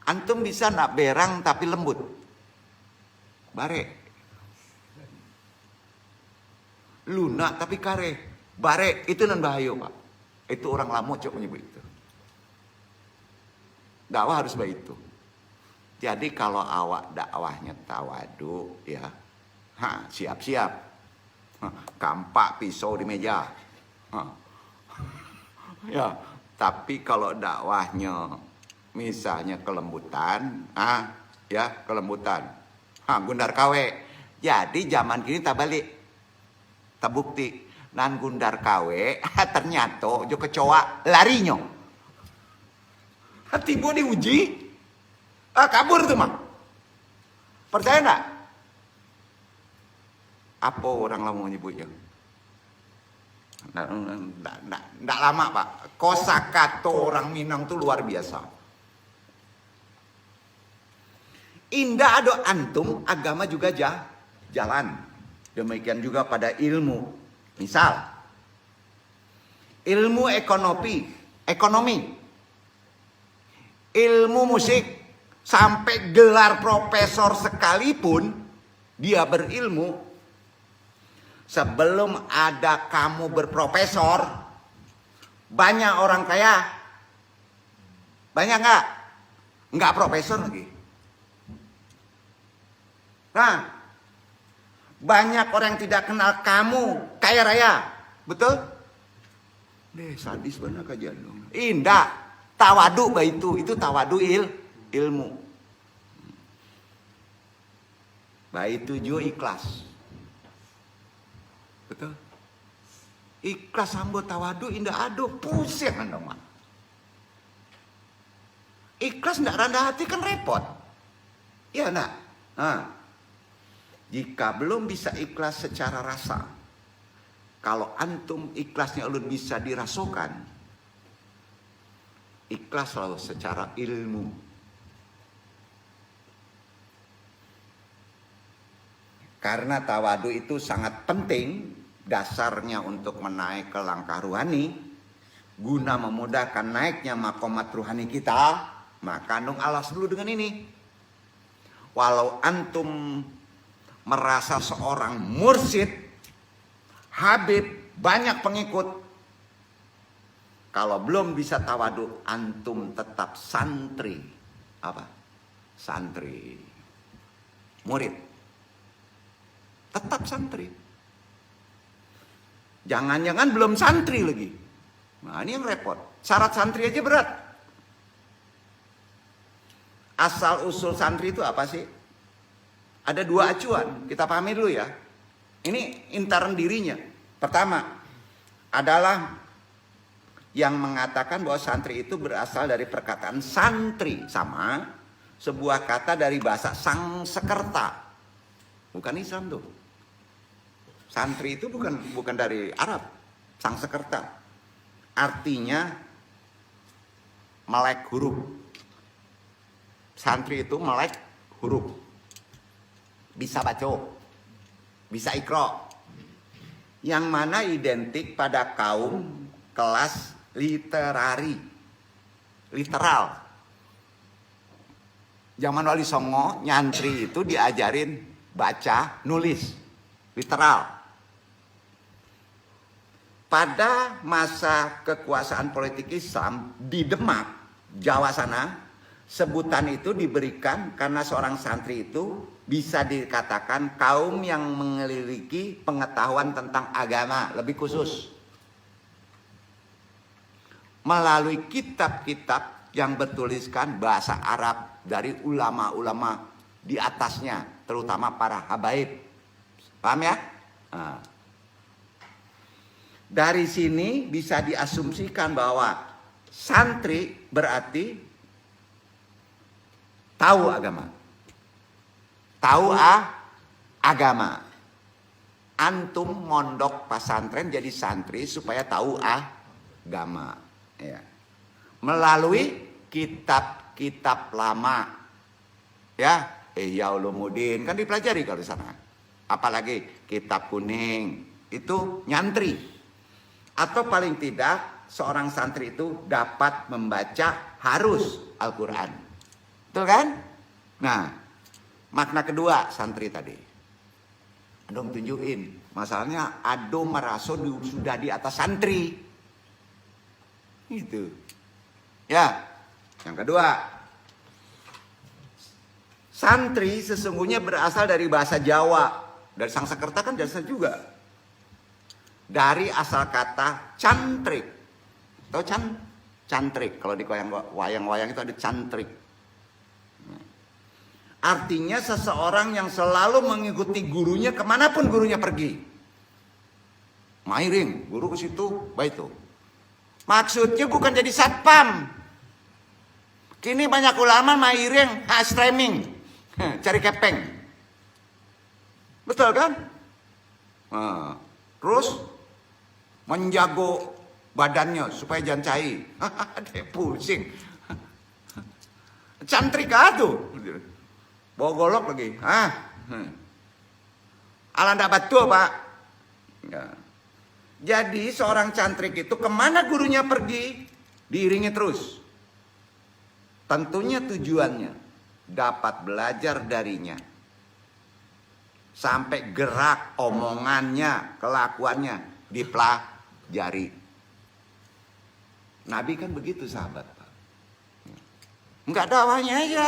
Antum bisa nak berang tapi lembut. Bare. Lunak tapi kare. Bare itu nan bahaya, Pak. Itu orang lama cok menyebut itu. Dakwah harus begitu. Jadi kalau awak dakwahnya tawadu ya, siap-siap. Kampak pisau di meja. Ya, tapi kalau dakwahnya misalnya kelembutan, ya kelembutan. Gundar kawe. Jadi zaman kini tak balik. Tak bukti. Nan gundar kawe ternyata jo kecoa larinya. Tiba diuji, kabur tuh mah. Percaya enggak? Apa orang lama menyebutnya? Nggak lama, Pak. Kosakata orang Minang tuh luar biasa. Indah ada antum, agama juga jalan. Demikian juga pada ilmu. Misal, ilmu ekonomi. Ilmu musik, sampai gelar profesor sekalipun dia berilmu. Sebelum ada kamu berprofesor, banyak orang kaya. Banyak nggak? Nggak profesor lagi. Nah, banyak orang yang tidak kenal kamu kaya raya, betul? Sadis benar kajian dong. Indah. Tawadu itu tawadu ilmu. Itu juga ikhlas. Betul? Ikhlas hamba tawadu indah ado pusing anda mah. Ikhlas ndak rendah hati kan repot. Iya enggak? Jika belum bisa ikhlas secara rasa, kalau antum ikhlasnya ulun bisa dirasakan, ikhlas selalu secara ilmu. Karena tawadu itu sangat penting, dasarnya untuk menaik ke langkah rohani, guna memudahkan naiknya makomat rohani kita, maka andung alas dulu dengan ini. Walau antum merasa seorang mursyid, habib, banyak pengikut, kalau belum bisa tawadu, antum tetap santri. Apa? Santri. Murid. Tetap santri. Jangan-jangan belum santri lagi. Nah, ini yang repot. Syarat santri aja berat. Asal usul santri itu apa sih? Ada dua acuan. Kita pahami dulu ya. Ini intern dirinya. Pertama, adalah yang mengatakan bahwa santri itu berasal dari perkataan santri, sama sebuah kata dari bahasa Sangsekerta. Bukan Islam tuh. Santri itu bukan dari Arab. Sangsekerta. Artinya melek huruf. Santri itu melek huruf. Bisa baca. Bisa ikra. Yang mana identik pada kaum kelas literal. Zaman Wali Songo, nyantri itu diajarin baca, nulis, literal. Pada masa kekuasaan politik Islam di Demak, Jawa sana, sebutan itu diberikan karena seorang santri itu bisa dikatakan kaum yang memiliki pengetahuan tentang agama lebih khusus. Melalui kitab-kitab yang bertuliskan bahasa Arab dari ulama-ulama di atasnya, terutama para habaib. Paham ya? Nah. Dari sini bisa diasumsikan bahwa santri berarti tahu agama. Tahu agama. Antum mondok pesantren jadi santri supaya tahu agama. Ya. Melalui kitab-kitab lama, ya, Ihya Ulumuddin kan dipelajari kalau di sana. Apalagi kitab kuning itu nyantri. Atau paling tidak seorang santri itu dapat membaca harus Al-Quran. Betul kan? Nah, makna kedua santri tadi. Adong tunjukin. Masalahnya Ado merasa sudah di atas santri. Itu. Ya. Yang kedua. Santri sesungguhnya berasal dari bahasa Jawa. Dari Sangsekerta kan dasar juga. Dari asal kata cantrik. Tahu cantrik. Kalau di wayang-wayang itu ada cantrik. Artinya seseorang yang selalu mengikuti gurunya kemanapun gurunya pergi. Mairing, guru ke situ, baik itu. Maksudnya bukan jadi satpam. Kini banyak ulama mairing, streaming, cari kepeng. Betul kan? Nah, terus menjago badannya supaya jangan cair. Dia pusing. Cantrik tuh. Bawa golok lagi. Ala ndak betul, Pak. Ya. Jadi seorang cantrik itu kemana gurunya pergi, diiringi terus. Tentunya tujuannya dapat belajar darinya. Sampai gerak omongannya, kelakuannya dipelajari. Nabi kan begitu sahabat, Pak. Enggak dakwahnya aja.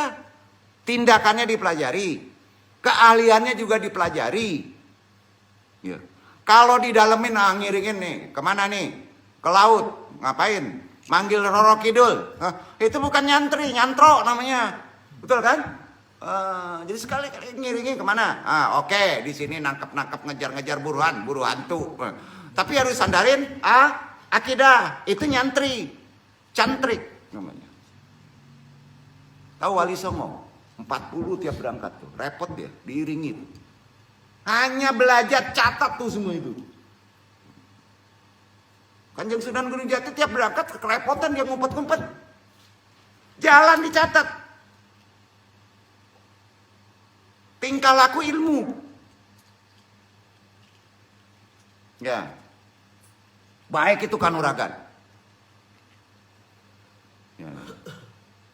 Tindakannya dipelajari. Keahliannya juga dipelajari. Ya. Kalau didalemin ngiringin nih, kemana nih? Ke laut, ngapain? Manggil Roro Kidul. Itu bukan nyantri, nyantro namanya. Betul kan? Jadi sekali-kali ngiringin kemana? Oke, di sini nangkep-nangkep ngejar-ngejar buru hantu. Tapi harus sandarin akidah. Itu nyantri, cantrik namanya. Tahu Wali Songo? 40 tiap berangkat tuh, repot dia, diiringi. Hanya belajar catat tuh semua itu. Kanjeng Sunan Gunung Jati tiap berangkat kerepotan dia ngumpet-ngumpet. Jalan dicatat. Tingkah laku ilmu. Ya. Baik itu kanuragan. Ya.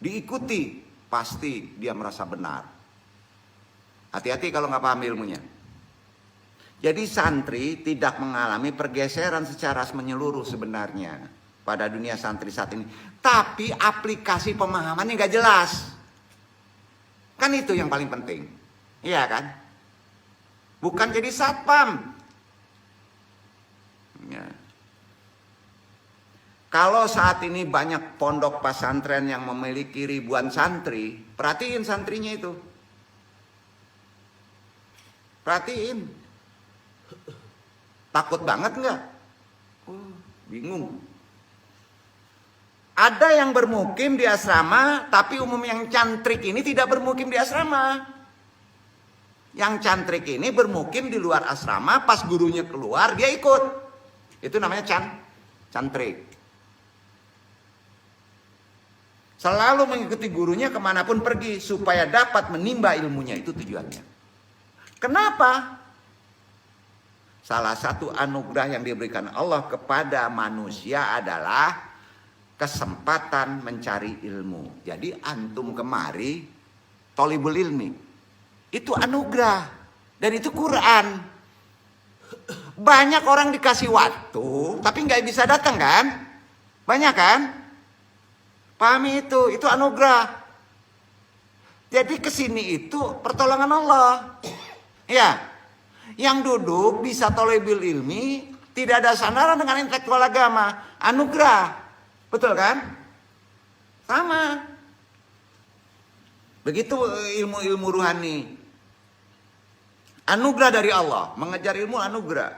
Diikuti. Pasti dia merasa benar. Hati-hati kalau nggak paham ilmunya. Jadi santri tidak mengalami pergeseran secara menyeluruh sebenarnya pada dunia santri saat ini. Tapi aplikasi pemahamannya nggak jelas. Kan itu yang paling penting. Iya kan? Bukan jadi satpam. Ya. Kalau saat ini banyak pondok pesantren yang memiliki ribuan santri, perhatiin santrinya itu. Perhatiin. Takut banget nggak? Bingung. Ada yang bermukim di asrama, tapi umum yang cantrik ini tidak bermukim di asrama. Yang cantrik ini bermukim di luar asrama, pas gurunya keluar dia ikut. Itu namanya cantrik. Selalu mengikuti gurunya kemanapun pergi supaya dapat menimba ilmunya, itu tujuannya. Kenapa? Salah satu anugerah yang diberikan Allah kepada manusia adalah kesempatan mencari ilmu. Jadi antum kemari tolibul ilmi, itu anugerah dan itu Quran. Banyak orang dikasih waktu tapi nggak bisa datang kan? Banyak kan? Pahami itu anugerah. Jadi kesini itu pertolongan Allah. Ya, yang duduk bisa tolebul ilmi, tidak ada sandaran dengan intelektual agama, anugerah, betul kan? Sama. Begitu ilmu-ilmu ruhani, anugerah dari Allah, mengejar ilmu anugerah.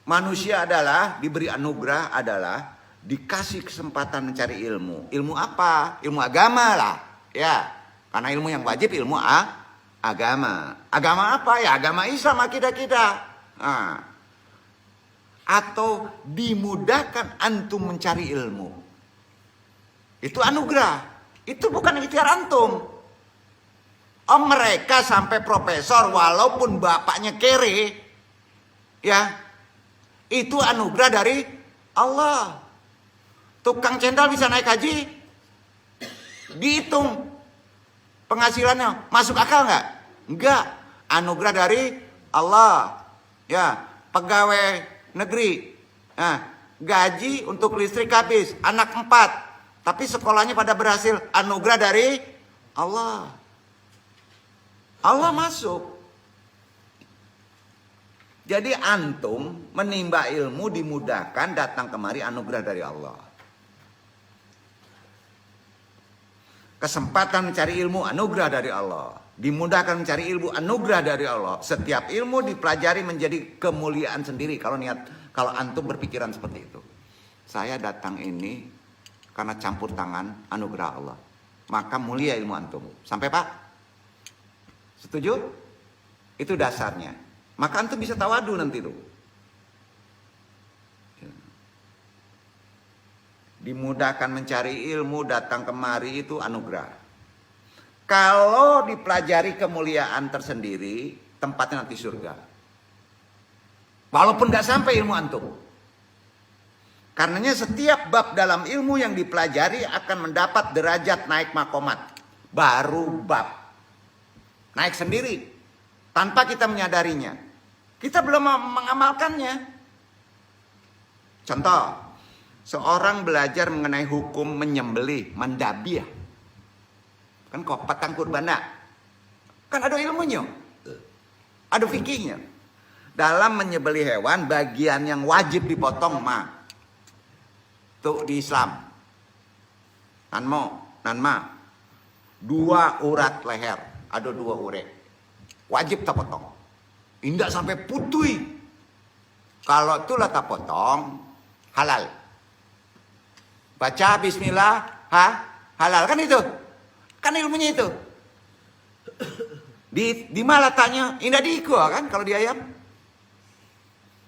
Manusia adalah diberi anugerah adalah dikasih kesempatan mencari ilmu. Ilmu apa? Ilmu agama lah. Ya, karena ilmu yang wajib ilmu agama. Agama apa ya? Agama Islam akidah kita. Nah. Atau dimudahkan antum mencari ilmu. Itu anugerah. Itu bukan ikhtiar antum. Mereka sampai profesor walaupun bapaknya kere, ya, itu anugerah dari Allah. Tukang cendal bisa naik haji? Dihitung penghasilannya, masuk akal nggak? Enggak. Anugerah dari Allah. Ya, pegawai negeri. Nah, gaji untuk listrik habis, anak 4, tapi sekolahnya pada berhasil, anugerah dari Allah. Allah masuk. Jadi antum menimba ilmu dimudahkan, datang kemari anugerah dari Allah. Kesempatan mencari ilmu anugerah dari Allah. Dimudahkan mencari ilmu anugerah dari Allah. Setiap ilmu dipelajari menjadi kemuliaan sendiri kalau antum berpikiran seperti itu. Saya datang ini karena campur tangan anugerah Allah. Maka mulia ilmu antum. Sampai Pak? Setuju? Itu dasarnya. Maka antum bisa tawadu nanti tuh. Dimudahkan mencari ilmu, datang kemari itu anugerah. Kalau dipelajari kemuliaan tersendiri, tempatnya nanti surga. Walaupun gak sampai ilmu antum. Karenanya setiap bab dalam ilmu yang dipelajari akan mendapat derajat naik makomat. Baru bab. Naik sendiri. Tanpa kita menyadarinya. Kita belum mengamalkannya. Contoh. Seorang belajar mengenai hukum menyembelih, mendabiah. Kan kok patang kurbana. Kan ada ilmunya. Ada fikihnya. Dalam menyembelih hewan, bagian yang wajib dipotong tuh di Islam. Nanma. 2 urat leher. Ada 2 urek. Wajib tak potong. Indah sampai putui. Kalau itulah tak potong, halal. Baca bismillah, halal kan itu. Kan ilmunya itu. Di mana letaknya? Indah di iko kan kalau di ayam.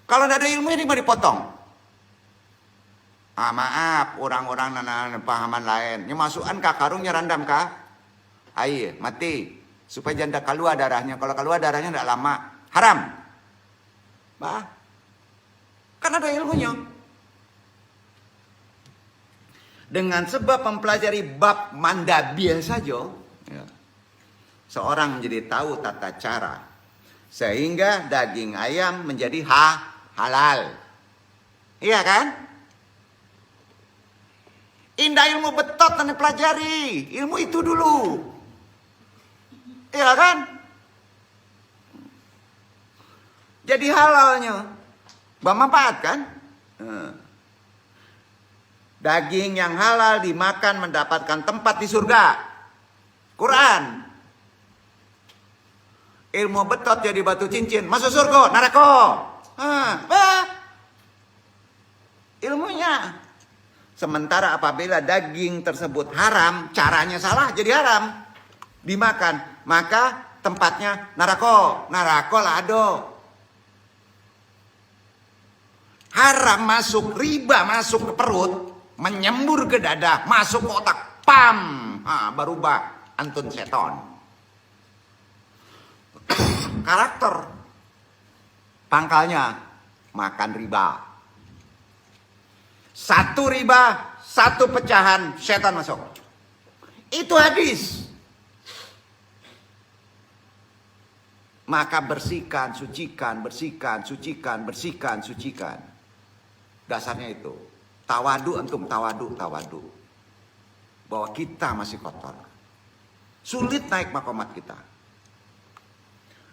Kalau tidak ada ilmunya di mana dipotong? Maaf, orang-orang nana pahaman lain. Nya masukan kah karungnya randam kah? Air, mati. Supaya janda keluar darahnya. Kalau keluar darahnya tidak lama, haram. Kan ada ilmunya. Dengan sebab mempelajari bab mandabiah saja, ya, seorang menjadi tahu tata cara. Sehingga daging ayam menjadi halal. Iya kan? Indah ilmu betot dan dipelajari. Ilmu itu dulu. Iya kan? Jadi halalnya. Bermanfaat kan? Daging yang halal dimakan mendapatkan tempat di surga. Quran. Ilmu betot jadi batu cincin. Masuk surga, neraka. Ilmunya. Sementara apabila daging tersebut haram, caranya salah jadi haram. Dimakan. Maka tempatnya neraka. Neraka lah ada. Haram masuk, riba masuk ke perut. Menyembur ke dada, masuk ke otak, pam, berubah antun seton. Karakter, pangkalnya makan riba. 1 riba, 1 pecahan, setan masuk. Itu hadis. Maka bersihkan, sucikan, bersihkan, sucikan, bersihkan, sucikan. Dasarnya itu. Tawadu antum, tawadu. Bahwa kita masih kotor. Sulit naik makomat kita.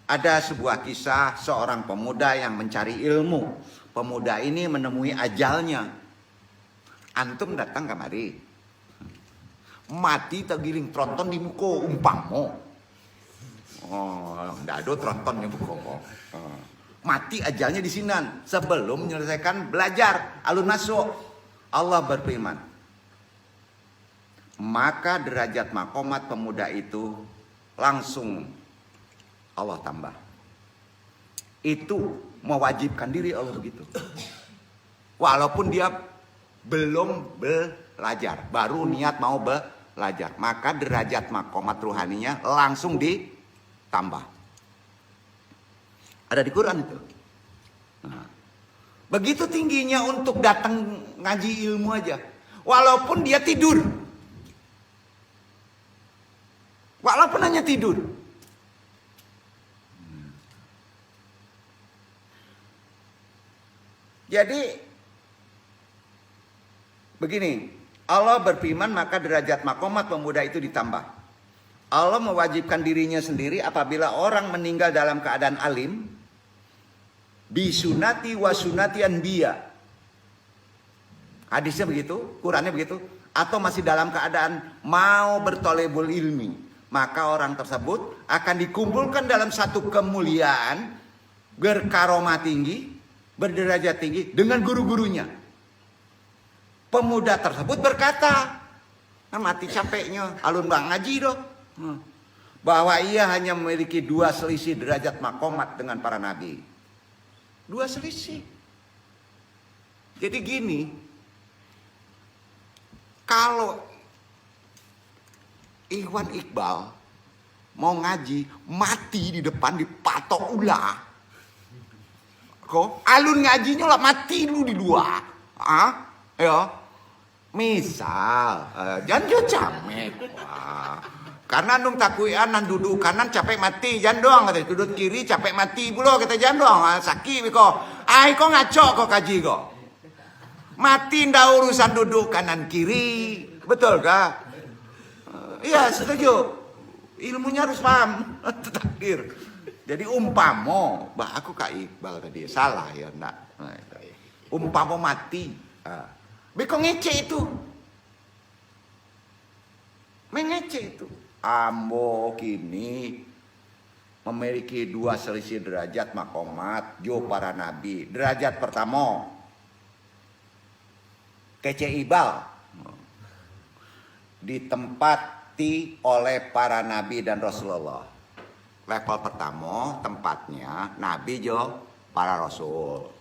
Ada sebuah kisah seorang pemuda yang mencari ilmu. Pemuda ini menemui ajalnya. Antum datang kemari. Mati tergiling tronton di muka umpamo. Nggak ada tronton di muka. Mati ajalnya di sinan. Sebelum menyelesaikan belajar alun masuk. Allah berfirman, maka derajat makomat pemuda itu langsung Allah tambah. Itu mewajibkan diri Allah begitu. Walaupun dia belum belajar, baru niat mau belajar, maka derajat makomat ruhaninya langsung ditambah. Ada di Quran itu. Begitu tingginya untuk datang ngaji ilmu aja. Walaupun dia tidur. Walaupun hanya tidur. Jadi begini, Allah berfirman maka derajat makomat pemuda itu ditambah. Allah mewajibkan dirinya sendiri apabila orang meninggal dalam keadaan alim, bisunati wa sunati anbiya. Hadisnya begitu, Qurannya begitu. Atau masih dalam keadaan mau bertolebul ilmi, maka orang tersebut akan dikumpulkan dalam satu kemuliaan, berkaromah tinggi, berderajat tinggi dengan guru-gurunya. Pemuda tersebut berkata, mati capeknya, alun bang ngaji doh, bahwa ia hanya memiliki 2 selisih derajat makomat dengan para nabi. 2 selisih. Jadi gini, kalau Ikhwan Iqbal mau ngaji, mati di depan dipatok ulah. Kok alun ngajinya lah mati lu di luar. Ya. Misal, jangan camek. Karena nung takuian nan duduk kanan capek mati, jangan doang kata duduk kiri capek mati bulo kita jangan doang sakit kok. Kok ngaco kok kaji kok. Mati ndak urusan duduk kanan kiri. Betul kah? Iya, setuju. Ilmunya harus paham. Takdir. Jadi umpamo, aku Kak Iqbal tadi salah ya enggak. Umpamo mati. Beko ngece itu. Mengece itu. Ambo kini memiliki 2 selisih derajat makomat jo para nabi. Derajat pertama kece Iqbal ditempati oleh para nabi dan Rasulullah. Level pertama tempatnya nabi jo para rasul.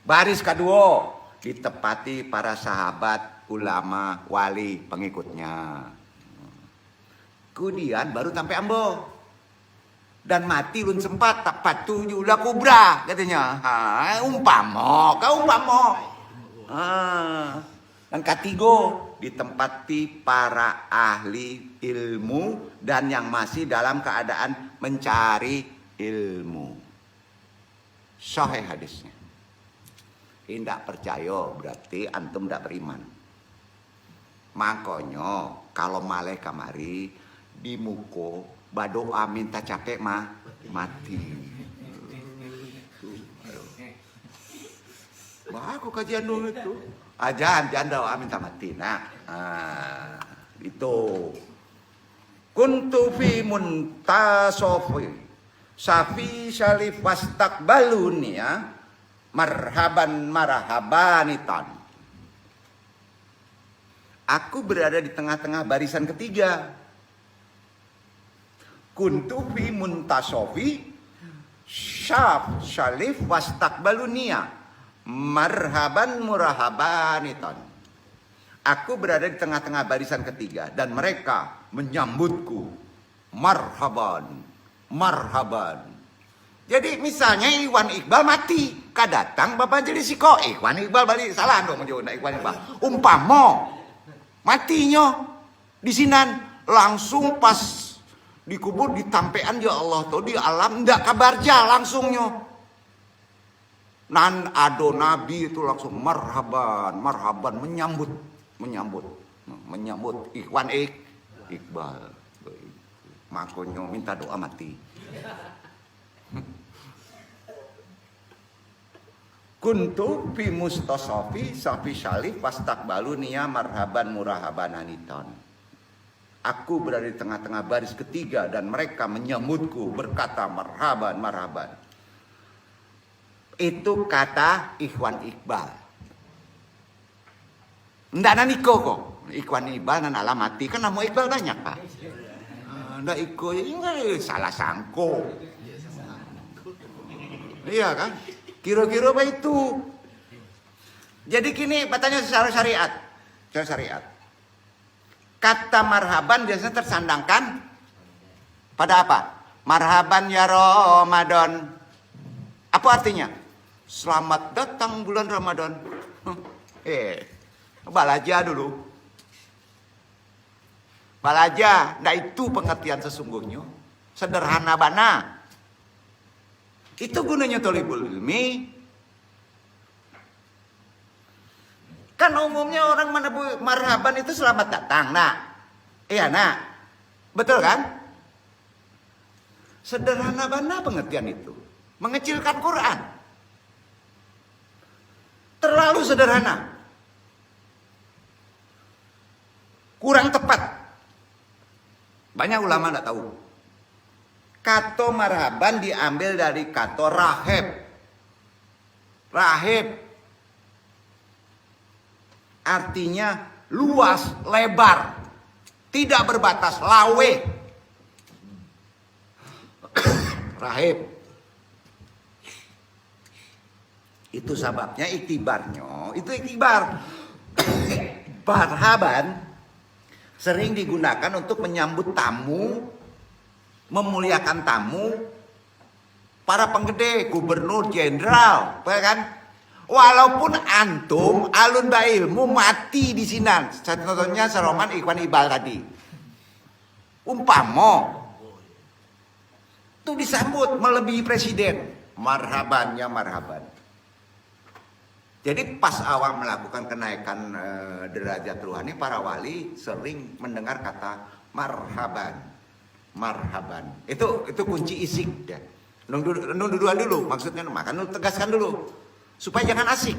Baris kedua ditempati para sahabat, ulama, wali, pengikutnya. Kemudian baru sampai ambo. Dan mati lun sempat tak patuju lah kubra katanya. Umpamo, kau umpamo. Dan ketiga ditempati para ahli ilmu dan yang masih dalam keadaan mencari ilmu. Sahih hadisnya. Tidak percaya berarti antum tidak beriman. Makanya kalau malih kamari di muko badoa minta capek mati. Aku kajian dulu itu. Jangan doa minta mati. Itu. Kuntu fi muntasofi safi syalif wastakbaluni ya. Marhabanitan. Aku berada di tengah-tengah barisan ketiga. Kuntu fi muntasofi syaf syalif wastakbalunia murahabanitan. Aku berada di tengah-tengah barisan ketiga dan mereka menyambutku marhaban. Jadi misalnya Ikhwan Iqbal mati, kadatang Bapak jadi siko Ikhwan Iqbal balik salah dong menjawab Ikhwan Iqbal. Umpamo matinya di sinan langsung pas dikubur ditampean ya Allah tuh di alam ndak kabarja langsungnya. Nan ado nabi itu langsung marhaban menyambut Ikhwan Iqbal. Makanya minta doa mati. Kuntu fi mustasafi safi syalif wastakbaluniya marhaban murahabananitan. Aku berada di tengah-tengah baris ketiga dan mereka menyambutku berkata marhaban. Itu kata Ikhwan Iqbal. Ndak naniko kok. Ikhwan Iqbal nan alamati kan nama Iqbal banyak Pak. Ndak iko ya salah sangko. Iya kan? Kira-kira apa itu? Jadi gini, bertanya secara syariat. Kata marhaban biasanya tersandangkan pada apa? Marhaban ya Ramadan. Apa artinya? Selamat datang bulan Ramadan. Balaja dulu. Balaja, nah itu pengertian sesungguhnya. Sederhana bana. Itu gunanya thalibul ilmi. Kan umumnya orang marhaban itu selamat datang, nak. Iya, nak. Betul kan? Sederhana bana pengertian itu. Mengecilkan Quran. Terlalu sederhana. Kurang tepat. Banyak ulama tidak tahu. Kata marhaban diambil dari kata rahib. Rahib. Artinya luas, lebar. Tidak berbatas, lawe. Rahib. Itu sebabnya iktibarnya. Itu iktibar. Marhaban sering digunakan untuk menyambut tamu, memuliakan tamu, para penggede, gubernur, jenderal, kan? Walaupun antum alun ilmu mati di sini. Contohnya Saroman Ikhwan Ibal tadi. Umpama itu disambut melebihi presiden. Marhaban ya marhaban. Jadi pas awal melakukan kenaikan derajat ruhani, para wali sering mendengar kata marhaban. Marhaban. Itu kunci isik ya. Duduan dulu maksudnya, makan dulu, tegaskan dulu. Supaya jangan asik.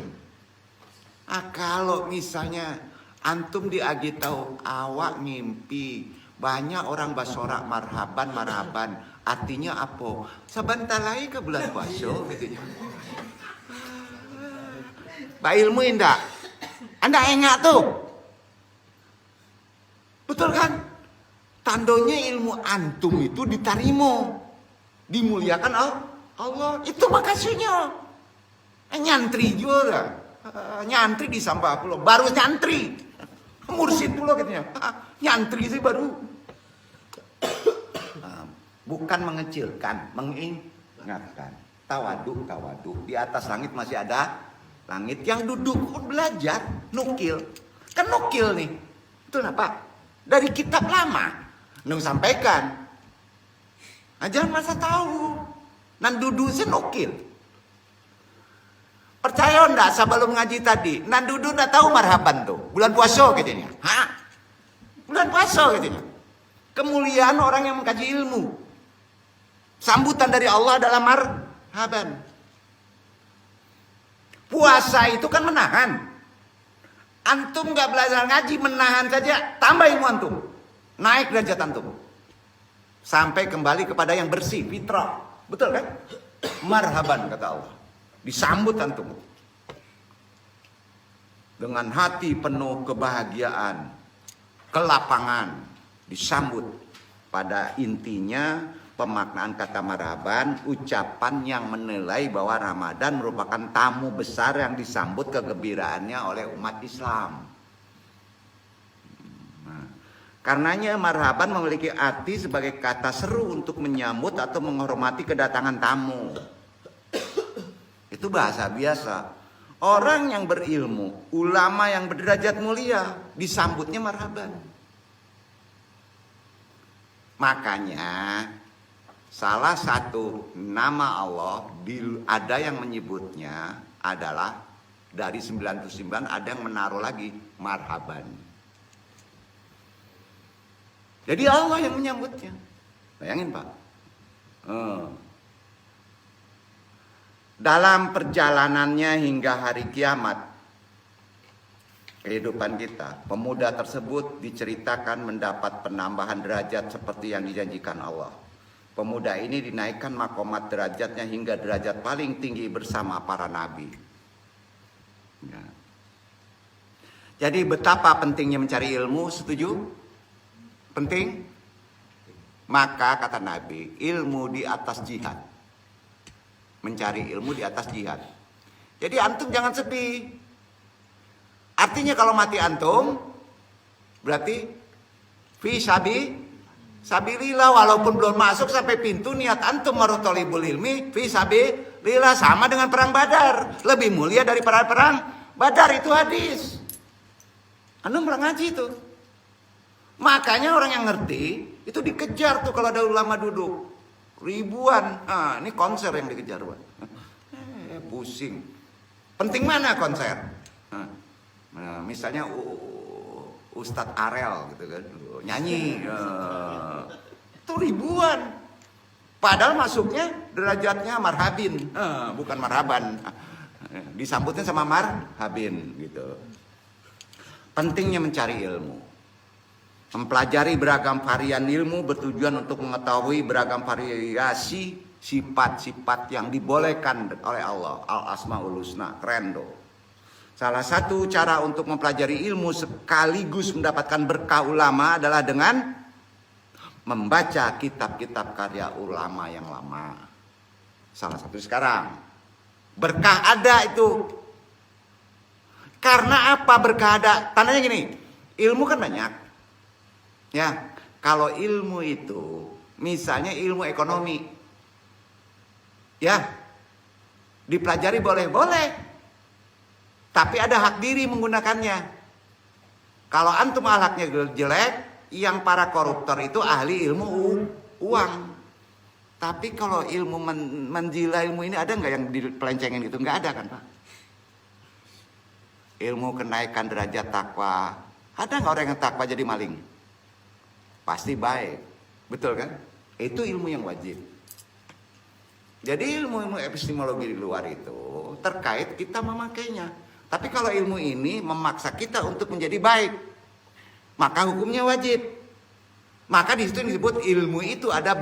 Kalau misalnya antum diagitau awak ngimpi banyak orang basorak marhaban marhaban, artinya apa? Sebentar lagi ke bulan puasa katanya. Ba ilmu indah. Anda enggak tuh. Betul kan? Tandanya ilmu antum itu diterima, dimuliakan Allah. Itu makasihnya. Nyantri juga. Nyantri disambah pula. Baru nyantri. Mursid pula katanya. Nyantri sih baru. Bukan mengecilkan, mengingatkan. Tawaduk. Di atas langit masih ada langit. Yang duduk pun belajar. Nukil. Kan nukil nih. Itu apa? Dari kitab lama. Nung sampaikan. Jangan masa tahu. Nan duduk sih nukil. Percaya enggak sebelum ngaji tadi, nan duduk enggak tahu marhaban tuh. Bulan puasa katanya. Bulan puasa katanya. Kemuliaan orang yang mengkaji ilmu. Sambutan dari Allah adalah marhaban. Puasa itu kan menahan. Antum enggak belajar ngaji, menahan saja, tambah ilmu antum. Naik derajat antum. Sampai kembali kepada yang bersih, fitrah. Betul kan? Marhaban kata Allah. Disambut antum dengan hati penuh kebahagiaan, kelapangan, disambut. Pada intinya pemaknaan kata marhaban, ucapan yang menilai bahwa Ramadan merupakan tamu besar yang disambut kegembiraannya oleh umat Islam. Karenanya marhaban memiliki arti sebagai kata seru untuk menyambut atau menghormati kedatangan tamu. Itu bahasa biasa. Orang yang berilmu, ulama yang berderajat mulia, disambutnya marhaban. Makanya salah satu nama Allah ada yang menyebutnya adalah dari 99 ada yang menaruh lagi marhaban. Jadi Allah yang menyambutnya. Bayangin Pak. Dalam perjalanannya hingga hari kiamat kehidupan kita, pemuda tersebut diceritakan mendapat penambahan derajat seperti yang dijanjikan Allah. Pemuda ini dinaikkan makomat derajatnya hingga derajat paling tinggi bersama para nabi. Ya. Jadi betapa pentingnya mencari ilmu, setuju? Penting? Maka kata Nabi, ilmu di atas jihad. Mencari ilmu di atas jihad. Jadi antum jangan sedih. Artinya kalau mati antum berarti fi sabilillah, walaupun belum masuk sampai pintu niat antum maruh thalibul ilmi fi sabilillah. Lillah sama dengan perang Badar. Lebih mulia dari perang Badar, itu hadis. Anda pernah ngaji itu. Makanya orang yang ngerti itu dikejar tuh kalau ada ulama duduk. Ribuan. Nah, ini konser yang dikejar, Pak. Pusing. Penting mana konser? Nah, misalnya Ustadz Arel gitu kan, nyanyi. Itu ribuan. Padahal masuknya derajatnya marhabin, bukan marhaban. Disambutnya sama marhabin gitu. Pentingnya mencari ilmu. Mempelajari beragam varian ilmu bertujuan untuk mengetahui beragam variasi sifat-sifat yang dibolehkan oleh Allah. Al-Asmaul Husna, keren tuh. Salah satu cara untuk mempelajari ilmu sekaligus mendapatkan berkah ulama adalah dengan membaca kitab-kitab karya ulama yang lama. Salah satu sekarang. Berkah ada itu. Karena apa berkah ada? Tandanya gini, ilmu kan banyak. Ya, kalau ilmu itu, misalnya ilmu ekonomi. Ya, dipelajari boleh-boleh. Tapi ada hak diri menggunakannya. Kalau antum akhlaknya jelek, yang para koruptor itu ahli ilmu uang. Tapi kalau ilmu menjila ilmu ini ada nggak yang dipelencengin gitu? Nggak ada kan, Pak? Ilmu kenaikan derajat takwa. Ada nggak orang yang takwa jadi maling? Pasti baik. Betul kan? Itu ilmu yang wajib. Jadi ilmu-ilmu epistemologi di luar itu terkait kita memakainya. Tapi kalau ilmu ini memaksa kita untuk menjadi baik, maka hukumnya wajib. Maka di situ disebut ilmu itu ada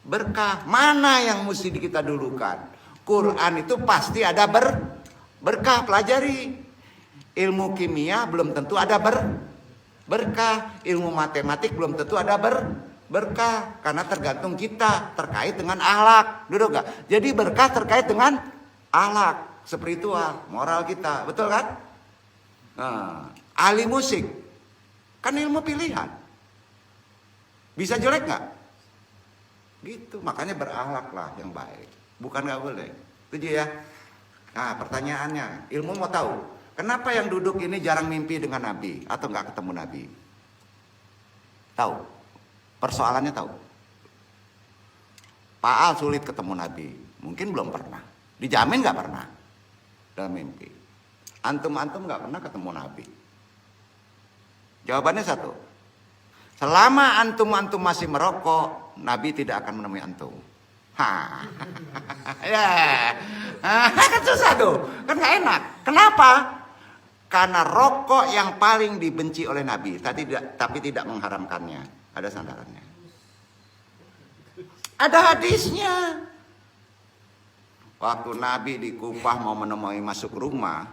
berkah. Mana yang mesti kita dulukan? Quran itu pasti ada berkah, pelajari. Ilmu kimia belum tentu ada berkah. Ilmu matematik belum tentu ada berkah. Karena tergantung kita terkait dengan akhlak. Duduk gak? Jadi berkah terkait dengan akhlak, spiritual, moral kita. Betul kan? Nah, ahli musik kan ilmu pilihan. Bisa jelek nggak? Gitu. Makanya berakhlaklah yang baik. Bukan nggak boleh. Setuju ya? Nah, pertanyaannya, ilmu mau tahu kenapa yang duduk ini jarang mimpi dengan Nabi atau nggak ketemu Nabi? Tahu? Persoalannya tahu? Pak Al sulit ketemu Nabi. Mungkin belum pernah. Dijamin nggak pernah dalam mimpi. Antum-antum nggak pernah ketemu Nabi. Jawabannya satu. Selama antum-antum masih merokok, Nabi tidak akan menemui antum. Ya. Kan susah tuh. Kan gak enak. Kenapa? Karena rokok yang paling dibenci oleh Nabi, tapi tidak mengharamkannya. Ada sandarannya. Ada hadisnya. Waktu Nabi di Kufah mau menemui masuk rumah,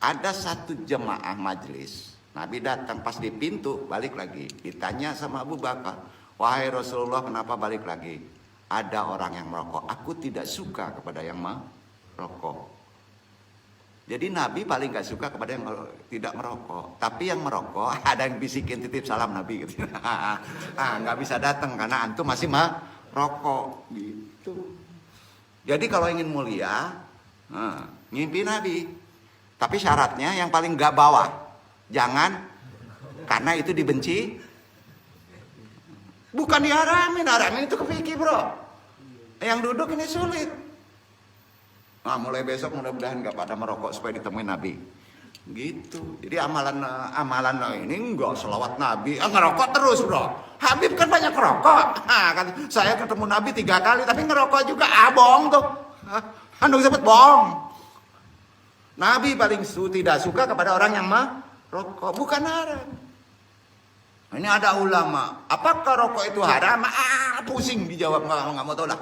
ada satu jemaah majelis. Nabi datang pas di pintu, balik lagi. Ditanya sama Abu Bakar, wahai Rasulullah kenapa balik lagi? Ada orang yang merokok. Aku tidak suka kepada yang merokok. Jadi Nabi paling gak suka kepada yang tidak merokok. Tapi yang merokok, ada yang bisikin titip salam Nabi. Gitu. Gak bisa datang karena antum masih merokok. Gitu. Jadi kalau ingin mulia, ngimpi Nabi. Tapi syaratnya yang paling gak bawah. Jangan, karena itu dibenci. Bukan diharamin, haramin itu kepikir bro. Yang duduk ini sulit. Nah mulai besok mudah-mudahan gak pada merokok supaya ditemuin Nabi. Gitu. Jadi amalan ini enggak selawat Nabi. Ngerokok terus bro. Habib kan banyak ngerokok. Kan saya ketemu Nabi 3 kali tapi ngerokok juga. Bohong tuh. Andung sebut bohong. Nabi paling tidak suka kepada orang yang rokok, bukan haram. Ini ada ulama, apakah rokok itu haram? Pusing dijawab, nggak mau tahu lah.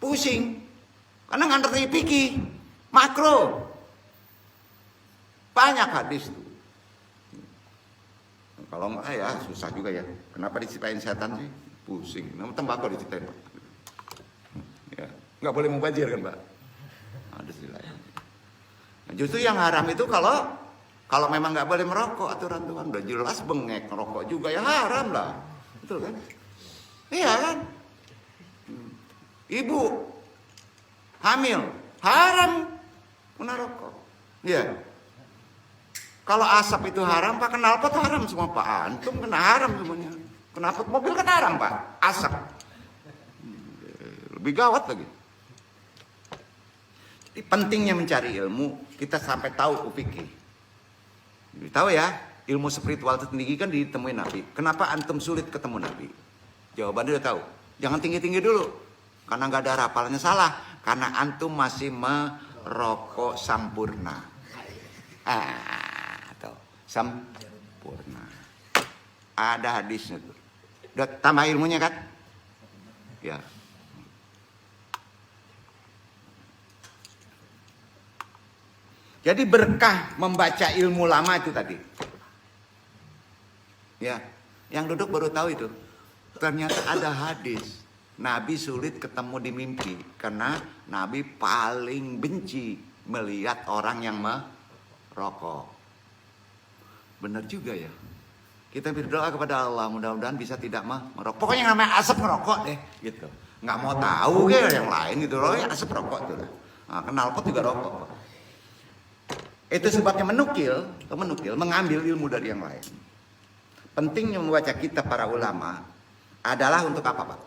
Pusing, karena nggak ngerti fikih, makro. Banyak hadis tuh. Kalau nggak ya susah juga ya. Kenapa diciptain setan sih? Pusing. Nama tembakau diciptain Pak. Ya, nggak boleh mubazir kan Pak? Ada sih lain. Nah, justru yang haram itu kalau memang nggak boleh merokok aturan Tuhan udah jelas bengek merokok juga ya haram lah, betul kan? Iya kan? Ibu hamil, haram kena rokok. Ya. Kalau asap itu haram, Pak, knalpot haram semua, Pak. Antum kena haram semuanya. Knalpot mobil kan haram, Pak. Asap. Lebih gawat lagi. Jadi pentingnya mencari ilmu, kita sampai tahu fikih. Tahu ya, ilmu spiritual tertinggi kan ditemuin Nabi. Kenapa antum sulit ketemu Nabi? Jawabannya udah tahu. Jangan tinggi-tinggi dulu. Karena nggak ada hafalannya salah. Karena antum masih merokok sampurna. Sampurna. Ada hadisnya tuh. Udah tambah ilmunya kan? Ya. Jadi berkah membaca ilmu lama itu tadi. Ya, yang duduk baru tahu itu. Ternyata ada hadis. Nabi sulit ketemu di mimpi karena Nabi paling benci melihat orang yang merokok. Benar juga ya. Kita berdoa kepada Allah mudah-mudahan bisa tidak merokok. Pokoknya namanya asap merokok deh, gitu. Nggak mau tahu kayak yang lain gitu loh, ya asap rokok itu. Nah, knalpot juga rokok. Itu sebabnya menukil, mengambil ilmu dari yang lain. Pentingnya membaca kitab para ulama adalah untuk apa, Pak?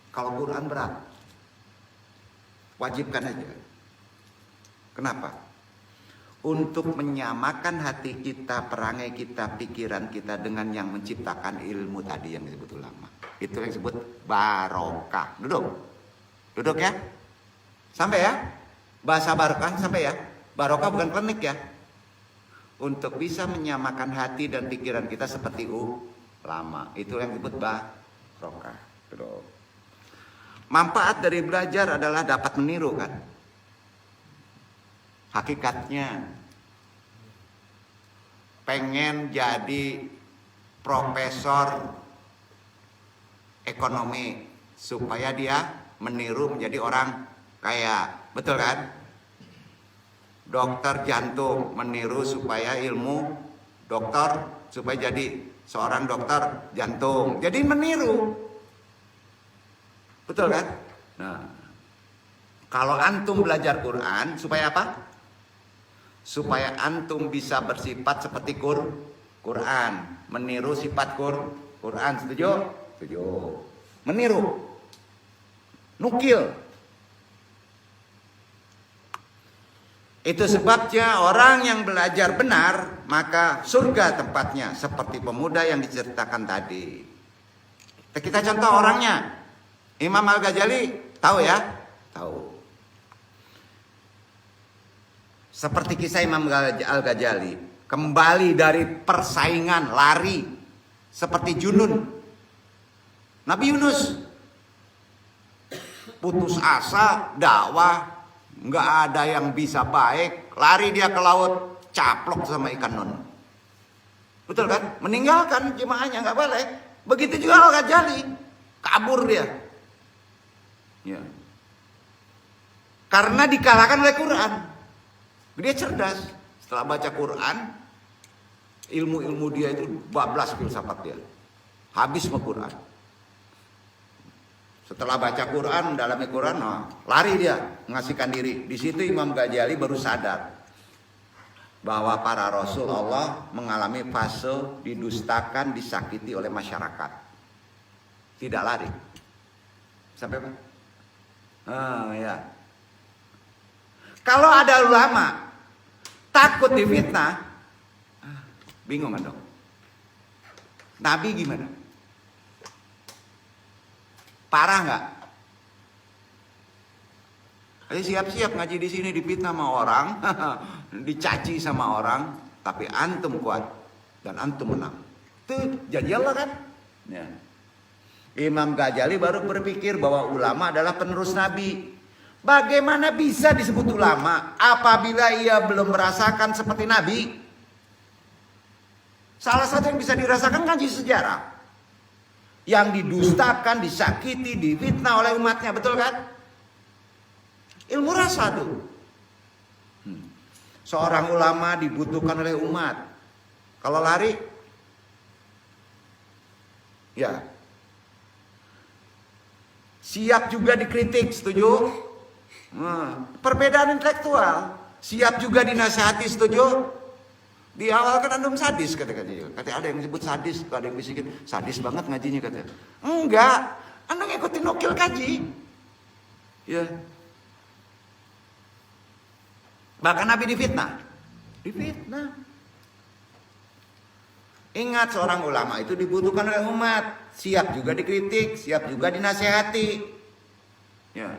Kalau Quran berat, wajibkan aja. Kenapa? Untuk menyamakan hati kita, perangai kita, pikiran kita dengan yang menciptakan ilmu tadi yang disebut ulama. Itu yang disebut barokah. Duduk ya. Sampai ya. Bahasa barokah sampai ya. Barokah bukan klinik ya. Untuk bisa menyamakan hati dan pikiran kita seperti ulama. Itu yang disebut barokah. Manfaat dari belajar adalah dapat meniru kan. Hakikatnya pengen jadi profesor ekonomi supaya dia meniru menjadi orang kaya, betul kan? Dokter jantung meniru supaya ilmu dokter supaya jadi seorang dokter jantung. Jadi meniru, betul kan? Nah, kalau antum belajar Quran supaya apa? Supaya antum bisa bersifat seperti Quran, meniru sifat Quran. Setuju? Setuju. Meniru, nukil. Itu sebabnya orang yang belajar benar maka surga tempatnya seperti pemuda yang diceritakan tadi. Kita contoh orangnya. Imam Al-Ghazali tahu ya? Tahu. Seperti kisah Imam Al-Ghazali, kembali dari persaingan lari seperti junun. Nabi Yunus putus asa, dakwah, nggak ada yang bisa baik, lari dia ke laut, caplok sama ikan nun. Betul kan? Meninggalkan jemaahnya nggak boleh. Begitu juga Al-Ghazali, kabur dia. Ya. Karena dikalahkan oleh Quran. Dia cerdas. Setelah baca Quran, ilmu-ilmu dia itu bablas filsafat dia. Habis sama Quran. Setelah baca Quran, dalamnya Quran, lari dia, mengasihkan diri. Di situ Imam Ghazali baru sadar bahwa para Rasul Allah mengalami fase didustakan, disakiti oleh masyarakat. Tidak lari. Sampai apa? Ya. Kalau ada ulama takut difitnah, bingung kan dong? Nabi gimana? Parah nggak? Jadi siap-siap ngaji di sini difitnah sama orang, dicaci sama orang, tapi antum kuat dan antum menang. Itu janji Allah kan? Ya. Imam Ghazali baru berpikir bahwa ulama adalah penerus Nabi. Bagaimana bisa disebut ulama apabila ia belum merasakan seperti Nabi? Salah satu yang bisa dirasakan ngaji sejarah. Yang didustakan, disakiti, difitnah oleh umatnya, betul kan? Ilmu rasa tuh. Seorang ulama dibutuhkan oleh umat. Kalau lari, ya. siap juga dikritik, setuju? Perbedaan intelektual, siap juga dinasihati, setuju? Di awal kan antum sadis kata dia. Kata ada yang disebut sadis, ada yang bisikin sadis banget ngajinya kata. Enggak, anda ngikutin nukil kaji. Ya. Bahkan Nabi difitnah. Ingat, seorang ulama itu dibutuhkan oleh umat, siap juga dikritik, siap juga dinasehati. Ya.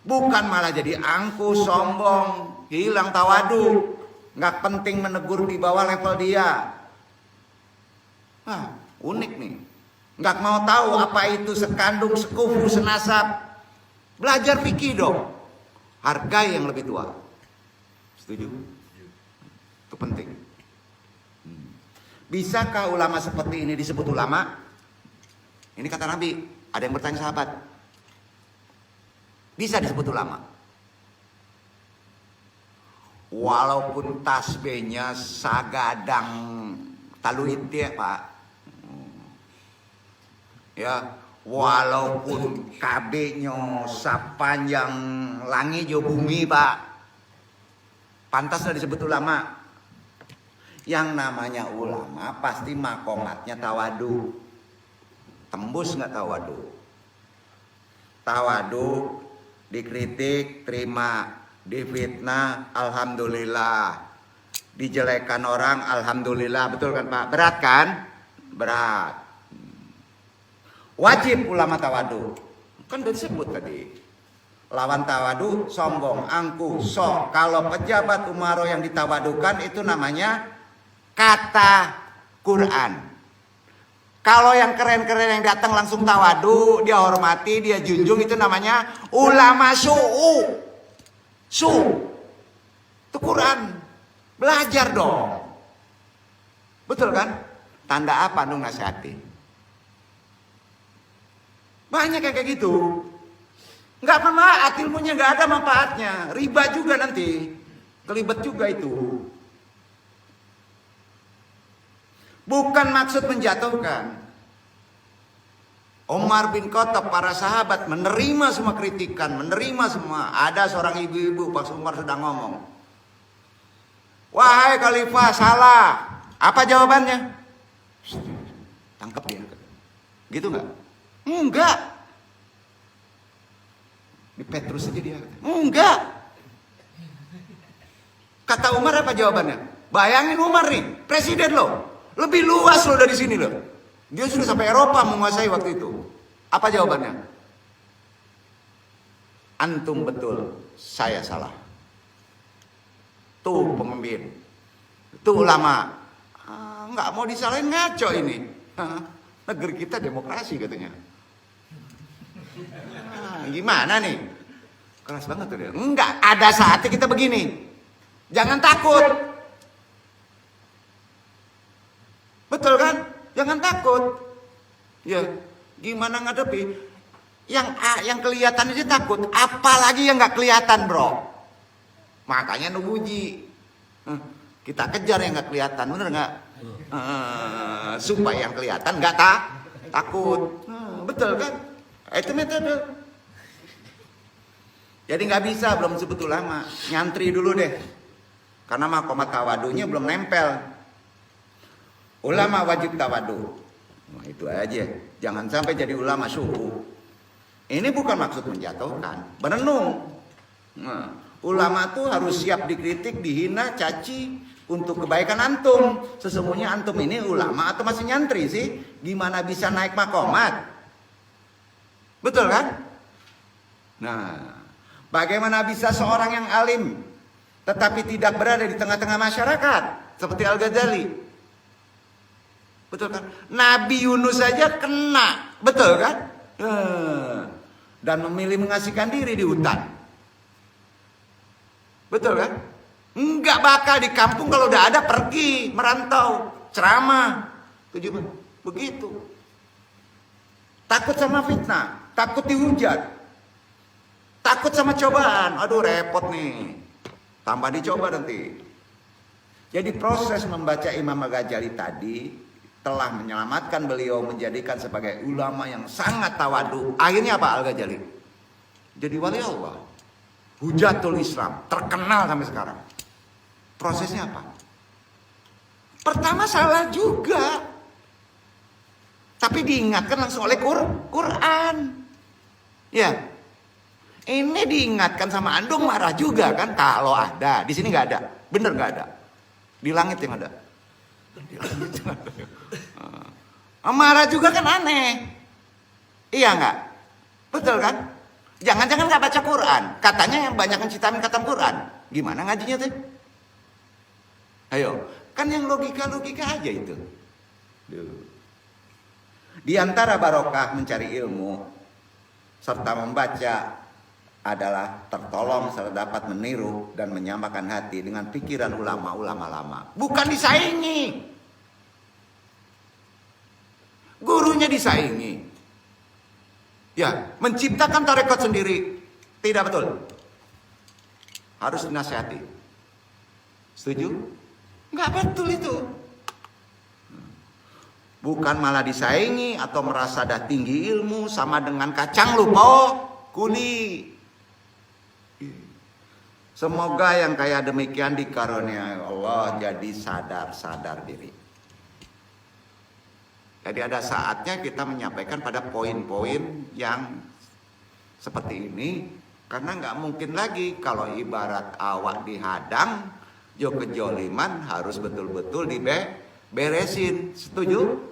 Bukan malah jadi angkuh, sombong, hilang tawadu, nggak penting menegur di bawah level dia. Unik nih. Nggak mau tahu apa itu sekandung, sekufu, senasab. Belajar fikih dong. Hargai yang lebih tua. Setuju? Itu penting. Bisakah ulama seperti ini disebut ulama? Ini kata Nabi. Ada yang bertanya sahabat. Bisa disebut ulama. Walaupun tasbihnya sagadang taluit ya Pak. Ya, walaupun KB-nya sepanjang langit jo bumi Pak. Pantaslah disebut ulama. Yang namanya ulama pasti makomatnya tawadu. Tembus nggak tawadu? Tawadu, dikritik, terima. Difitnah, alhamdulillah. Dijelekan orang, alhamdulillah. Betul kan Pak? Berat kan? Berat. Wajib ulama tawadu. Kan udah disebut tadi. Lawan tawadu, sombong, angkuh, sok. Kalau pejabat umaro yang ditawadukan itu namanya kata Quran. Kalau yang keren-keren yang datang langsung tawadu, dia hormati, dia junjung, itu namanya ulama su'u. Itu Quran. Belajar dong. Betul kan? Tanda apa dong nasihati? Banyak yang kayak gitu. Nggak manfaat, ilmunya nggak ada manfaatnya. Riba juga nanti. Kelibet juga itu. Bukan maksud menjatuhkan. Umar bin Khattab, para sahabat menerima semua kritikan, menerima semua. Ada seorang ibu-ibu pas Umar sedang ngomong, wahai khalifah, salah. Apa jawabannya? Tangkap dia. Gitu nggak? Enggak. Di Petrus aja dia. Enggak. Kata Umar apa jawabannya? Bayangin Umar nih, presiden loh. Lebih luas loh dari sini loh. Dia sudah sampai Eropa menguasai waktu itu. Apa jawabannya? Antum betul, saya salah. Tuh pemimpin, tuh ulama. Nggak mau disalahin, ngaco ini. Negeri kita demokrasi katanya. Gimana nih? Keras banget tuh dia. Enggak, ada saatnya kita begini. Jangan takut. Betul kan? Jangan takut. Ya, gimana ngadepi? Yang kelihatan aja takut, apalagi yang nggak kelihatan, bro. Makanya nubuji. Kita kejar yang nggak kelihatan, bener nggak? Supaya yang kelihatan nggak takut. Betul kan? Itu metode. Jadi nggak bisa, belum sebut ulama. Nyantri dulu deh. Karena makomat tawadunya belum nempel. Ulama wajib tawadu. Nah, itu aja. Jangan sampai jadi ulama suhu. Ini bukan maksud menjatuhkan. Berenung. Nah, ulama tuh harus siap dikritik, dihina, caci untuk kebaikan antum. Sesungguhnya antum ini ulama atau masih nyantri sih? Gimana bisa naik makomat? Betul kan? Nah, bagaimana bisa seorang yang alim tetapi tidak berada di tengah-tengah masyarakat seperti Al-Ghazali? Betul kan? Nabi Yunus saja kena, betul kan? Dan memilih mengasihkan diri di hutan. Betul kan? Enggak bakal di kampung, kalau udah ada pergi, merantau, ceramah. Begitu. Takut sama fitnah, takut dihujat, takut sama cobaan. Aduh repot nih. Tambah dicoba nanti. Jadi proses membaca Imam Al-Ghazali tadi telah menyelamatkan beliau, menjadikan sebagai ulama yang sangat tawadu. Akhirnya apa Al-Ghazali? Jadi wali Allah, Hujatul Islam, terkenal sampai sekarang. Prosesnya apa? Pertama salah juga, tapi diingatkan langsung oleh Quran. Ya, ini diingatkan sama Andung, marah juga kan? Kalau ada, di sini nggak ada, bener nggak ada. Di langit yang ada. Di langit yang ada. Marah juga kan aneh. Iya nggak? Betul kan? Jangan-jangan nggak baca Quran. Katanya yang banyak menciptakan kata Quran. Gimana ngajinya tuh? Ayo, kan yang logika-logika aja itu. Di antara barokah mencari ilmu serta membaca adalah tertolong serta dapat meniru dan menyamakan hati dengan pikiran ulama-ulama lama. Bukan disaingi. Gurunya disaingi. Ya, menciptakan tarekat sendiri tidak betul. Harus dinasihati. Setuju? Enggak betul itu. Bukan malah disaingi atau merasa dah tinggi ilmu sama dengan kacang lupa kuli. Semoga yang kayak demikian dikaruniai Allah jadi sadar diri. Jadi ada saatnya kita menyampaikan pada poin-poin yang seperti ini. Karena nggak mungkin lagi kalau ibarat awak dihadang, jo kejoliman harus betul-betul diberesin. Setuju?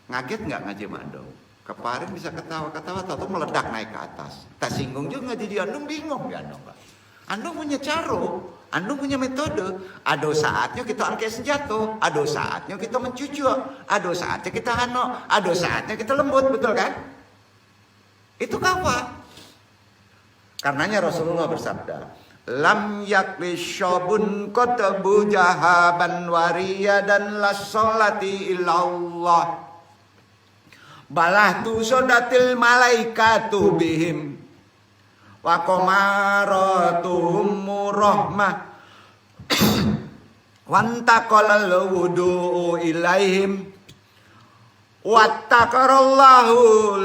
Ngaget nggak ngaji mandong? Kemarin bisa ketawa-ketawa, atau meledak naik ke atas. Tak singgung juga ngaji di Andung, bingung ya Andung Pak. Andung punya caro, Andung punya metode. Ada saatnya kita angkat senjata, ada saatnya kita mencucu, ada saatnya kita hano, ada saatnya kita lembut, betul kan? Itu apa? Karenanya Rasulullah bersabda, lam yakli syabun kotabu jahaban wariya dan la sholati illallah. Balah tu sodatil malaikatu bihim wa qamaratuhum rahmah wantaqalal wudu ilaihim wattaqarallahu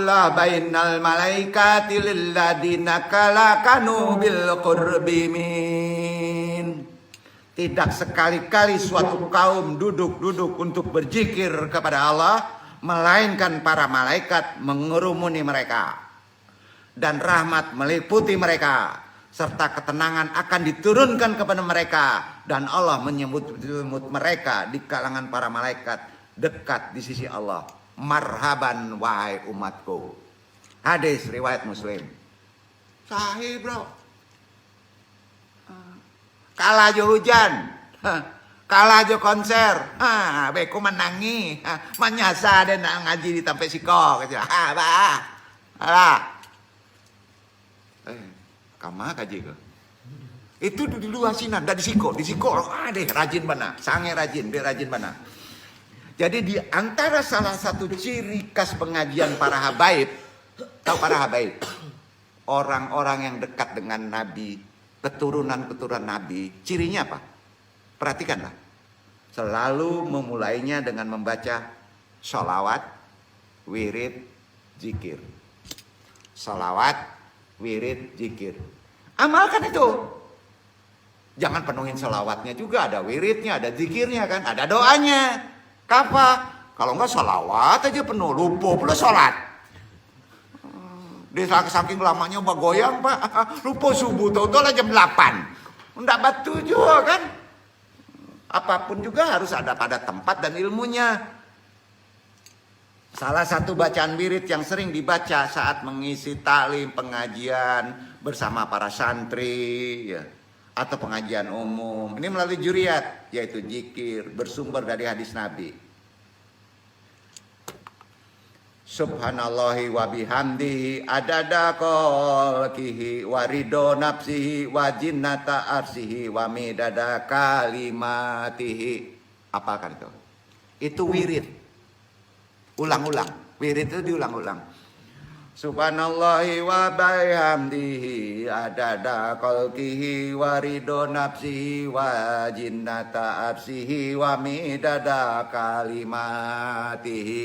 la bainal malaikati lilladina kalakanu bil qurbi min. Tidak sekali-kali suatu kaum duduk-duduk untuk berzikir kepada Allah, melainkan para malaikat mengerumuni mereka dan rahmat meliputi mereka serta ketenangan akan diturunkan kepada mereka dan Allah menyebut mereka di kalangan para malaikat dekat di sisi Allah. Marhaban wahai umatku. Hadis riwayat Muslim. Sahih bro. Kalah aja hujan, kalah aja konser, beku menangi, menyasa dan ngaji di tempat siko, gitu. Kama kaji ke? Itu di luar sinan, di siko, deh rajin mana, sange rajin, dia rajin mana. Jadi di antara salah satu ciri khas pengajian para habaib, tahu para habaib, orang-orang yang dekat dengan Nabi, keturunan Nabi, cirinya apa? Perhatikanlah, selalu memulainya dengan membaca sholawat, wirid, zikir. Sholawat, wirid, zikir. Amalkan itu. Jangan penuhin sholawatnya juga, ada wiridnya, ada zikirnya kan, ada doanya. Kapa? Kalau enggak sholawat aja penuh, lupa pula sholat. Dia saking lamanya goyang pak, lupa subuh, tahu-tahu jam 8. Enggak batu juga kan. Apapun juga harus ada pada tempat dan ilmunya. Salah satu bacaan wirid yang sering dibaca saat mengisi taklim pengajian bersama para santri ya, atau pengajian umum. Ini melalui juriyat, yaitu zikir bersumber dari hadis Nabi. Subhanallahi wa bihamdihi adada khalqihi wa ridho nafsihi wa jinnata arsihi wa midada kalimatihi. Apakah itu? Itu wirid. Ulang-ulang. Wirid itu diulang-ulang. Subhanallahi wa bihamdihi adada khalqihi wa ridho nafsihi wa jinnata arsihi wa midada kalimatihi.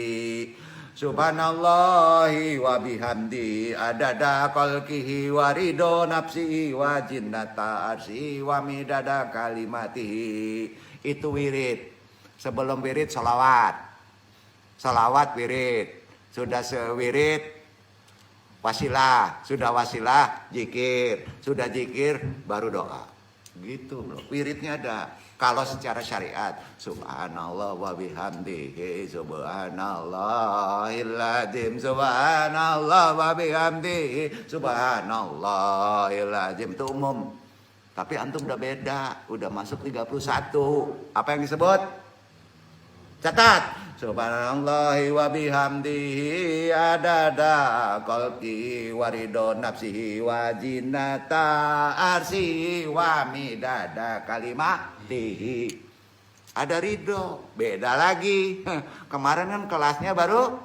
Subhanallahi wa bihamdihi adada khalqihi wa ridho nafsihi wa jinnata arsihi wa midada kalimatihi. Itu wirid. Sebelum wirid salawat. Salawat wirid. Sudah sewirid wasilah, sudah wasilah zikir, sudah zikir baru doa. Gitu bro. Wiridnya ada. Kalau secara syariat, subhanallah wa bihamdihi subhanallahil azim, subhanallah wa bihamdihi subhanallahil azim, itu umum. Tapi antum udah beda, udah masuk 31. Apa yang disebut? Catat. Subhanallahi wa bihamdihi adada qalbi wa ridho nafsihi wa jinnata arsihi wa midada kalimatihi. Ada ridho, beda lagi. Kemarin kan kelasnya baru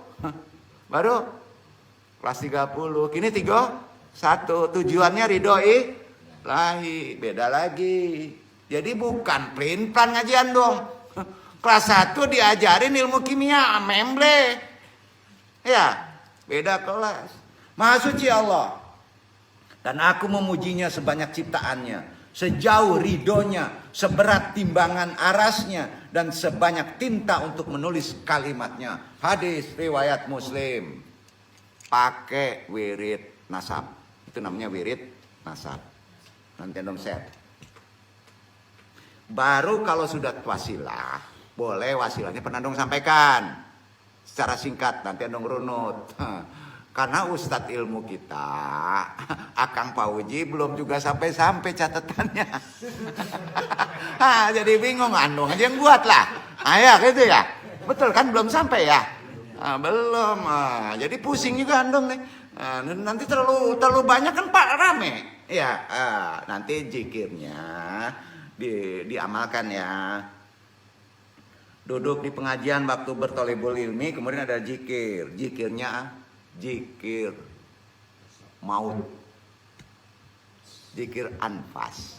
kelas 30. Kini 31. Tujuannya ridho ilahi, beda lagi. Jadi bukan plan ngajian dong. Kelas 1 diajarin ilmu kimia, memble. Ya, beda kelas. Maha suci Allah. Dan aku memujinya sebanyak ciptaannya, sejauh ridhonya, seberat timbangan arasnya, dan sebanyak tinta untuk menulis kalimatnya. Hadis riwayat Muslim. Pakai wirid nasab. Itu namanya wirid nasab. Nanti dong set. Baru kalau sudah wasilah, boleh wasilahnya penandung sampaikan secara singkat, nanti andong runut. Karena ustadz ilmu kita, Akang Pauji belum juga sampai-sampai catatannya. Jadi bingung, andong aja yang buat lah. Ya gitu ya. Betul kan, belum sampai ya? Belum. Jadi pusing juga andong nih. Nanti terlalu banyak kan Pak, rame. Ya, nanti zikirnya diamalkan ya. Duduk di pengajian waktu bertolebul ilmi, kemudian ada zikir. Zikirnya zikir maut. Zikir anfas.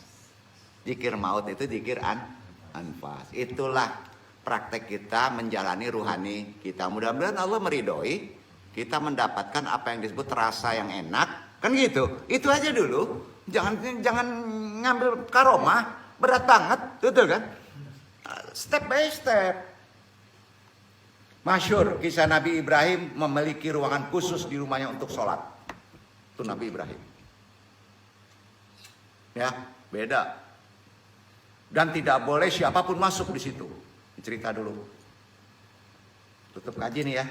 Zikir maut itu zikir anfas. Itulah praktek kita menjalani ruhani kita. Mudah-mudahan Allah meridhoi kita mendapatkan apa yang disebut rasa yang enak. Kan gitu. Itu aja dulu. Jangan ngambil karomah, berat banget, betul kan? Step by step. Masyhur kisah Nabi Ibrahim memiliki ruangan khusus di rumahnya untuk sholat. Itu Nabi Ibrahim. Ya, beda. Dan tidak boleh siapapun masuk di situ. Cerita dulu. Tutup ngaji nih ya.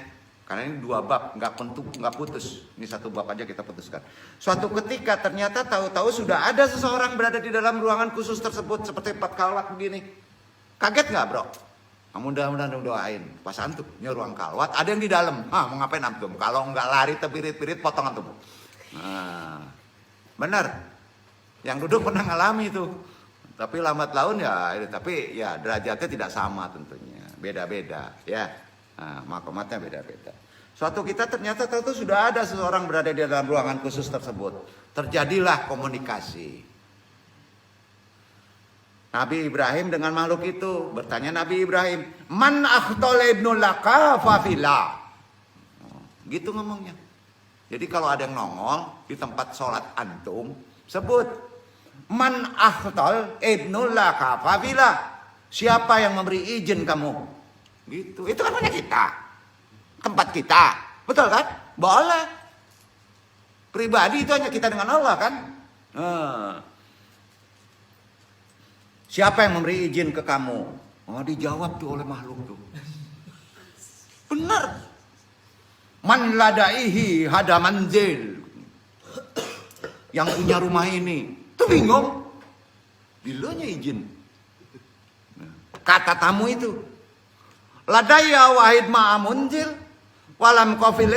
Karena ini 2 bab, nggak putus. Ini 1 bab aja kita putuskan. Suatu ketika ternyata tahu-tahu sudah ada seseorang berada di dalam ruangan khusus tersebut seperti 4 kalwat begini. Kaget nggak bro? Mudah-mudahan doain. Pas antum ruang kalwat, ada yang di dalam. Mau ngapain antum? Kalau nggak lari terpirit-pirit, potong antum. Benar. Yang duduk pernah ngalami itu. Tapi lambat laun ya, tapi ya derajatnya tidak sama tentunya. Beda-beda ya. Makomatnya beda-beda. Suatu kita ternyata tahu sudah ada seseorang berada di dalam ruangan khusus tersebut. Terjadilah komunikasi. Nabi Ibrahim dengan makhluk itu. Bertanya Nabi Ibrahim, man akhtol ibnul laka fafila. Gitu ngomongnya. Jadi kalau ada yang nongol di tempat sholat antum, sebut man akhtol ibnul laka fafila. Siapa yang memberi izin kamu? Gitu. Itu kan punya kita. Tempat kita. Betul kan? Boleh. Pribadi itu hanya kita dengan Allah kan? Siapa yang memberi izin ke kamu? Dijawab tuh oleh makhluk tuh. Benar. Man ladaihi hada manzil. Yang punya rumah ini. Tuh bingung. Bilanya izin. Kata tamu itu. Ladaya wahid ma'amunzil. Walam kofil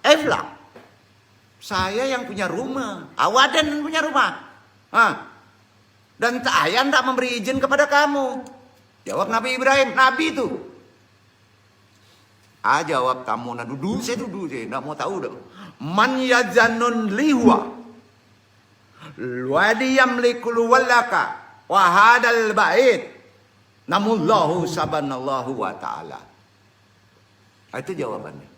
iflah. Saya yang punya rumah. Awadan yang punya rumah. Dan saya tidak memberi izin kepada kamu. Jawab Nabi Ibrahim. Nabi itu. Jawab tamu. Nah duduk saya tidak mau tahu. man yazannun liwa wadi yamlikul walaka wa hadal bait namullahu subhanallahu wa ta'ala. Itu jawabannya.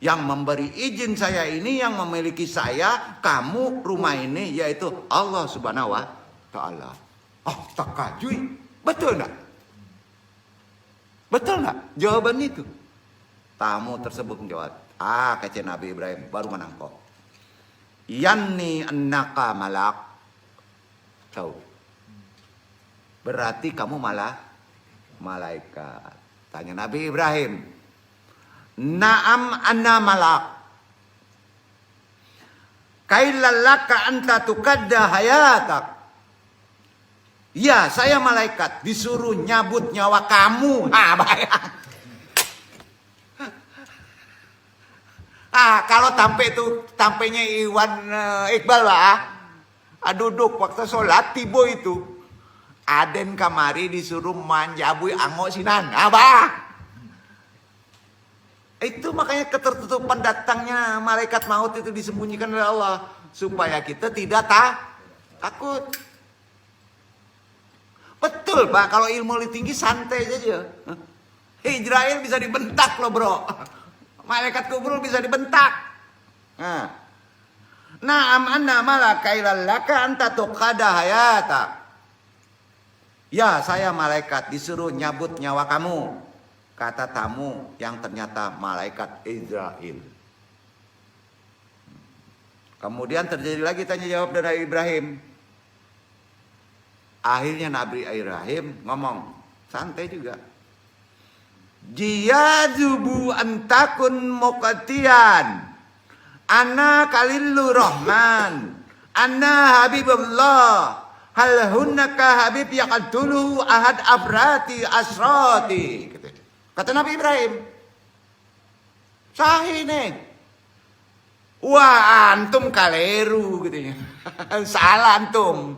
Yang memberi izin saya ini, yang memiliki saya, kamu, rumah ini, yaitu Allah subhanahu wa ta'ala. Oh, takajui. Betul enggak? Betul enggak? Jawaban itu. Tamu tersebut menjawab, kata Nabi Ibrahim, baru menangkap. Yanni annaka malak. Tahu. Berarti kamu malah malaikat. Tanya Nabi Ibrahim. Naam anna malak. Kailalaka anta tukadda hayatak. Ya, saya malaikat, disuruh nyabut nyawa kamu. Bayang. Kalau tampenya Iwan Iqbal duduk waktu sholat tibo itu. Aden kamari disuruh manjabui anggo sinan. Itu makanya ketertutupan datangnya malaikat maut itu disembunyikan oleh Allah. Supaya kita tidak takut. Betul Pak, kalau ilmu lebih tinggi santai saja. Israel bisa dibentak loh bro. Malaikat kubur bisa dibentak. Naam anna malakailal laka anta tuqada hayata. Ya, saya malaikat disuruh nyabut nyawa kamu. Kata tamu yang ternyata malaikat Israel. Kemudian terjadi lagi tanya jawab dari Ibrahim. Akhirnya Nabi Ibrahim ngomong, santai juga. Jiyazubu antakun muqatiyan. Ana kalilur rahman. Ana habibullah. Hal hunnaka habib yaqadulu ahad abrati asrati. Kata Nabi Ibrahim. Sahih nih. Wah antum kaleru gitu ya. Salah antum.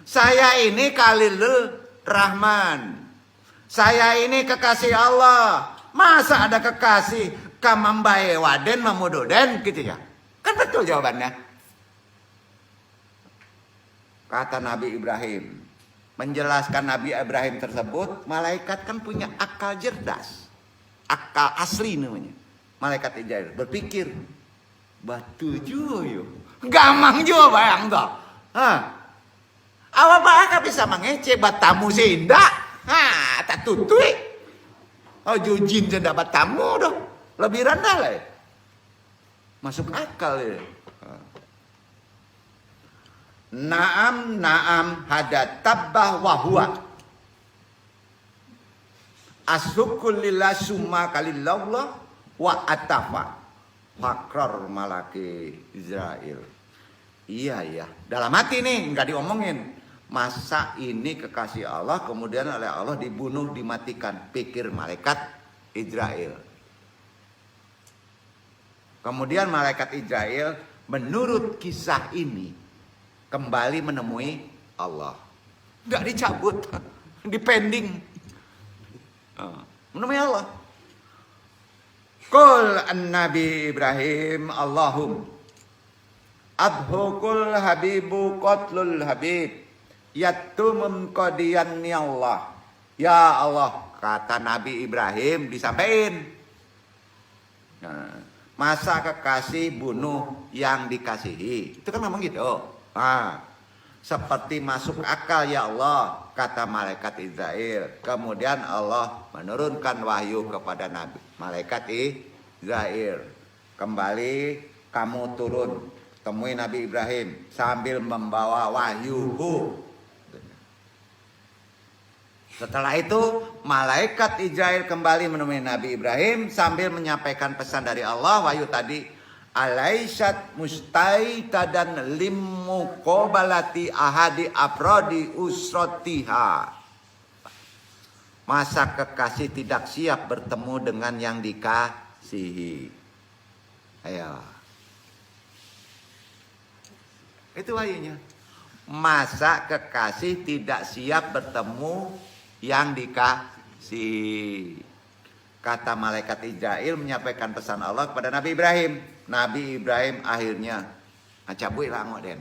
Saya ini Khalilur Rahman. Saya ini kekasih Allah. Masa ada kekasih kamambae waden mamudoden gitu ya? Kan betul jawabannya. Kata Nabi Ibrahim. Menjelaskan Nabi Ibrahim tersebut. Malaikat kan punya akal cerdas. Akal asli namanya. Malaikat Israel berpikir. Batu juga. Gamang juga bayang toh. Awak bakal bisa mengece batamu sindak. Tak tutui. Oh jujin je dapat tamu doh. Lebih rendah lah ya. Masuk akal ya. Naam hadat tabbah wahwa. Asyukul lillah summa kalillallah wa atafa. Fakrar malaki Israel. Iya. Dalam hati nih nggak diomongin. Masa ini kekasih Allah kemudian oleh Allah dibunuh, dimatikan. Pikir malaikat Israel. Kemudian malaikat Israel menurut kisah ini kembali menemui Allah. Gak dicabut, dipending. Menemui Allah. Qul an-Nabi Ibrahim Allahum abhukul habibu qatlul habib. Yatumum qadiyan ya Allah. Ya Allah, kata Nabi Ibrahim disampaikan. Masa kekasih bunuh yang dikasihi. Itu kan memang gitu. Seperti masuk akal ya Allah, kata malaikat Israel. Kemudian Allah menurunkan wahyu kepada Nabi malaikat Israel. Kembali kamu turun, temui Nabi Ibrahim sambil membawa wahyu. Setelah itu malaikat Israel kembali menemui Nabi Ibrahim sambil menyampaikan pesan dari Allah. Wahyu tadi, alaisat mustaitadan limuqabalati ahadi afrodi usrotiha. Masa kekasih tidak siap bertemu dengan yang dikasihi. Ayo. Itu wahyunya. Masa kekasih tidak siap bertemu yang dikasih. kata malaikat Israel menyampaikan pesan Allah kepada Nabi Ibrahim. Nabi Ibrahim akhirnya cabut lango den.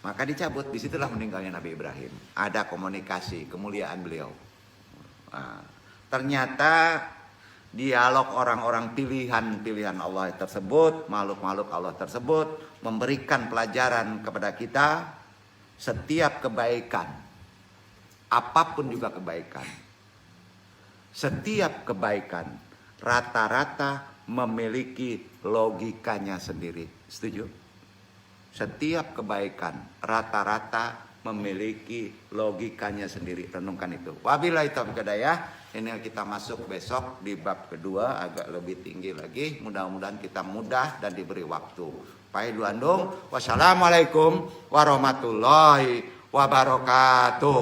Maka dicabut, disitulah meninggalnya Nabi Ibrahim. Ada komunikasi, kemuliaan beliau. Ternyata dialog orang-orang pilihan Allah tersebut, makhluk-makhluk Allah tersebut, memberikan pelajaran kepada kita, setiap kebaikan, apapun juga kebaikan, setiap kebaikan rata-rata memiliki logikanya sendiri. Setuju? Setiap kebaikan rata-rata memiliki logikanya sendiri. Renungkan itu. Wabillahi taufiq hidayah. Ini kita masuk besok di bab kedua, agak lebih tinggi lagi. Mudah-mudahan kita mudah dan diberi waktu. Paidu andung. Wassalamualaikum warahmatullahi wabarakatuh.